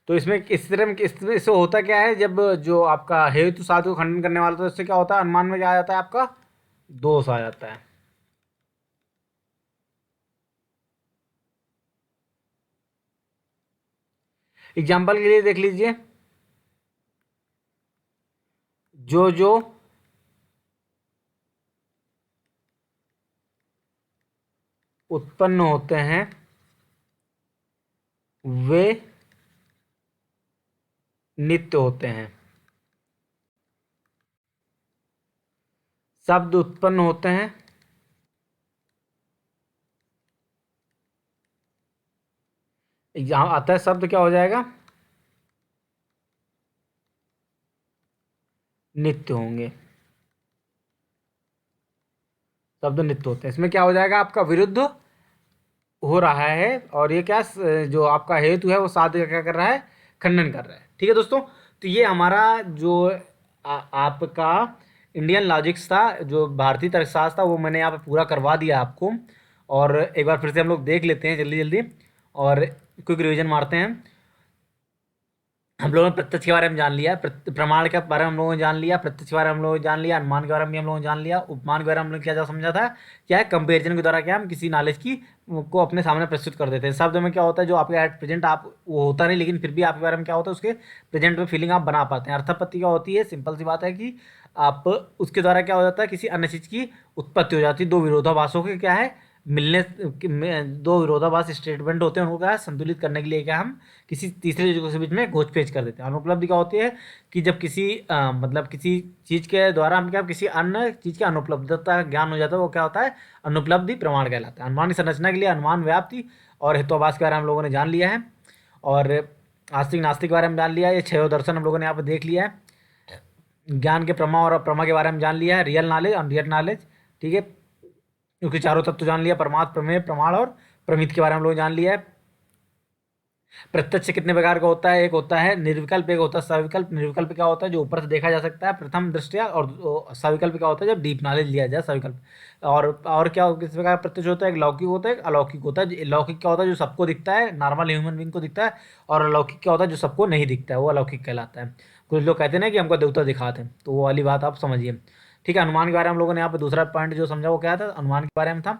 Speaker 1: तो इसमें इस तरह इससे होता क्या है, जब जो आपका हेतु साध्य को खंडन करने वाला, तो इससे क्या होता है? अनुमान में क्या आ जाता है? आपका दोष आ जाता है। एग्जाम्पल के लिए देख लीजिए, जो जो उत्पन्न होते हैं वे नित्य होते हैं। शब्द उत्पन्न होते हैं, यहाँ आता है शब्द क्या हो जाएगा? नित्य होंगे। शब्द नित्य होते हैं, इसमें क्या हो जाएगा? आपका विरुद्ध हो रहा है, और ये क्या जो आपका हेतु है वो साध्य का क्या कर रहा है? खंडन कर रहा है। ठीक है दोस्तों, तो ये हमारा जो आपका इंडियन लॉजिक्स था, जो भारतीय तर्कशास्त्र था, वो मैंने यहाँ पे पूरा करवा दिया आपको। और एक बार फिर से हम लोग देख लेते हैं जल्दी जल्दी, और क्विक रिवीजन मारते हैं। हम लोगों ने प्रत्यक्ष के बारे में जान लिया, प्रमाण के बारे में हम लोगों ने जान लिया, प्रत्यक्ष के बारे में हम लोगों ने जान लिया, अनुमान के बारे में भी हम लोगों ने जान लिया, उपमान के बारे में हम लोग क्या समझा था? क्या है? कंपेरिजन के द्वारा क्या हम किसी नॉलेज की को अपने सामने प्रस्तुत कर देते हैं। शब्द में क्या होता है? जो आपके एट प्रेजेंट आप वो होता नहीं, लेकिन फिर भी आपके बारे में क्या होता है? उसके प्रेजेंट में फीलिंग आप बना पाते हैं। अर्थापत्ति क्या होती है? सिंपल सी बात है कि आप उसके द्वारा क्या हो जाता है? किसी अन्य चीज़ की उत्पत्ति हो जाती है। दो विरोधाभासों के क्या है? मिलने में, दो विरोधाभास स्टेटमेंट होते हैं, उनको क्या है? संतुलित करने के लिए क्या हम किसी तीसरे चीज़ के बीच में घोषपेच कर देते हैं। अनुपलब्धि क्या होती है? कि जब किसी मतलब किसी चीज़ के द्वारा हम क्या, किसी अन्य चीज़ की अनुपलब्धता का ज्ञान हो जाता है, वो क्या होता है? अनुपलब्धि प्रमाण कहलाता है। अनुमान की संरचना के लिए अनुमान व्याप्ति और हेतुवाभास के बारे में हम लोगों ने जान लिया है, और आस्तिक नास्तिक के बारे में जान लिया है। ये छह दर्शन हम लोगों ने यहाँ पर देख लिया है। ज्ञान के प्रमा और अप्रमा के बारे में जान लिया है, रियल नॉलेज, अनरियल नॉलेज। ठीक है, क्योंकि चारों तत्व जान लिया, परमार्थ, प्रमेय, प्रमाण और प्रमित के बारे में हम लोग जान लिया है। प्रत्यक्ष कितने प्रकार का होता है? एक होता है निर्विकल्प, एक होता है सविकल्प। निर्विकल्प क्या होता है? जो ऊपर से देखा जा सकता है प्रथम दृष्टया, और सविकल्प क्या होता है? जब डीप नॉलेज लिया जाए, सविकल्प। और क्या किस प्रकार का प्रत्यक्ष होता है? एक लौकिक होता है, एक अलौकिक होता है। लौकिक क्या होता है? जो सबको दिखता है, नॉर्मल ह्यूमन बींग को दिखता है। और अलौकिक क्या होता है? जो सबको नहीं दिखता है, वो अलौकिक कहलाता है। कुछ लोग कहते हैं ना कि हमको देवता दिखाते हैं, तो वो वाली बात आप समझिए। ठीक है, अनुमान के बारे में हम लोगों ने यहाँ पे दूसरा पॉइंट जो समझा वो क्या था? अनुमान के बारे में था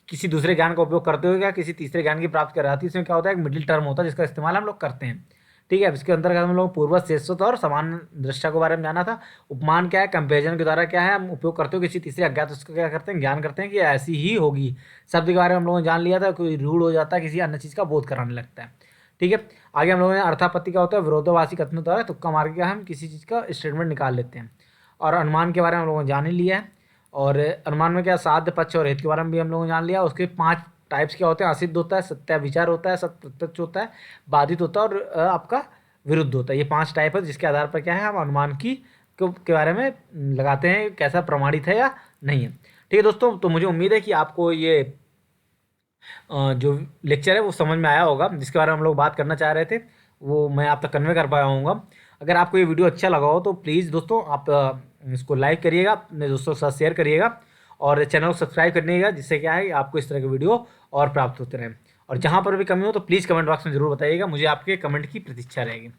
Speaker 1: किसी दूसरे ज्ञान का उपयोग करते हुए क्या किसी तीसरे ज्ञान की प्राप्ति कर रहा थी। इसमें क्या होता है? एक मिडिल टर्म होता है जिसका इस्तेमाल हम लोग करते हैं। ठीक है, अब इसके अंतर्गत हम लोग पूर्वज, शेषत्व और समान दृष्टा के बारे में जाना था। उपमान क्या है? कंपेरिजन के द्वारा क्या है? हम उपयोग करते हुए किसी तीसरे अज्ञात उसका क्या करते हैं? ज्ञान करते हैं कि ऐसी ही होगी। शब्द के बारे में हम लोगों ने जान लिया था, कोई रूढ़ हो जाता है, किसी अन्य चीज़ का बोध कराने लगता है। ठीक है, आगे हम लोगों ने अर्थापत्ति क्या होता है? विरोधाभासी कथनों द्वारा तुक्का मार के हम किसी चीज़ का स्टेटमेंट निकाल लेते हैं। और अनुमान के बारे में हम लोगों ने जान ही लिया है। और अनुमान में क्या साध्य, पक्ष और हित के बारे में भी हम लोगों ने जान लिया। उसके 5 टाइप्स क्या होते हैं, असिद्ध होता है, सत्य विचार होता है, सत्य प्रत्यक्ष होता है, बाधित होता है और आपका विरुद्ध होता है। ये 5 टाइप है जिसके आधार पर क्या है हम अनुमान की के बारे में लगाते हैं कैसा प्रमाणित है या नहीं है। ठीक है दोस्तों, तो मुझे उम्मीद है कि आपको ये जो लेक्चर है वो समझ में आया होगा, जिसके बारे में हम लोग बात करना चाह रहे थे वो मैं आप तक कन्वे कर पाया हूँगा। अगर आपको ये वीडियो अच्छा लगा हो तो प्लीज़ दोस्तों आप इसको लाइक करिएगा, अपने दोस्तों के साथ शेयर करिएगा और चैनल को सब्सक्राइब करिएगा, जिससे क्या है आपको इस तरह के वीडियो और प्राप्त होते रहें। और जहाँ पर भी कमी हो तो प्लीज़ कमेंट बॉक्स में ज़रूर बताइएगा, मुझे आपके कमेंट की प्रतीक्षा रहेगी।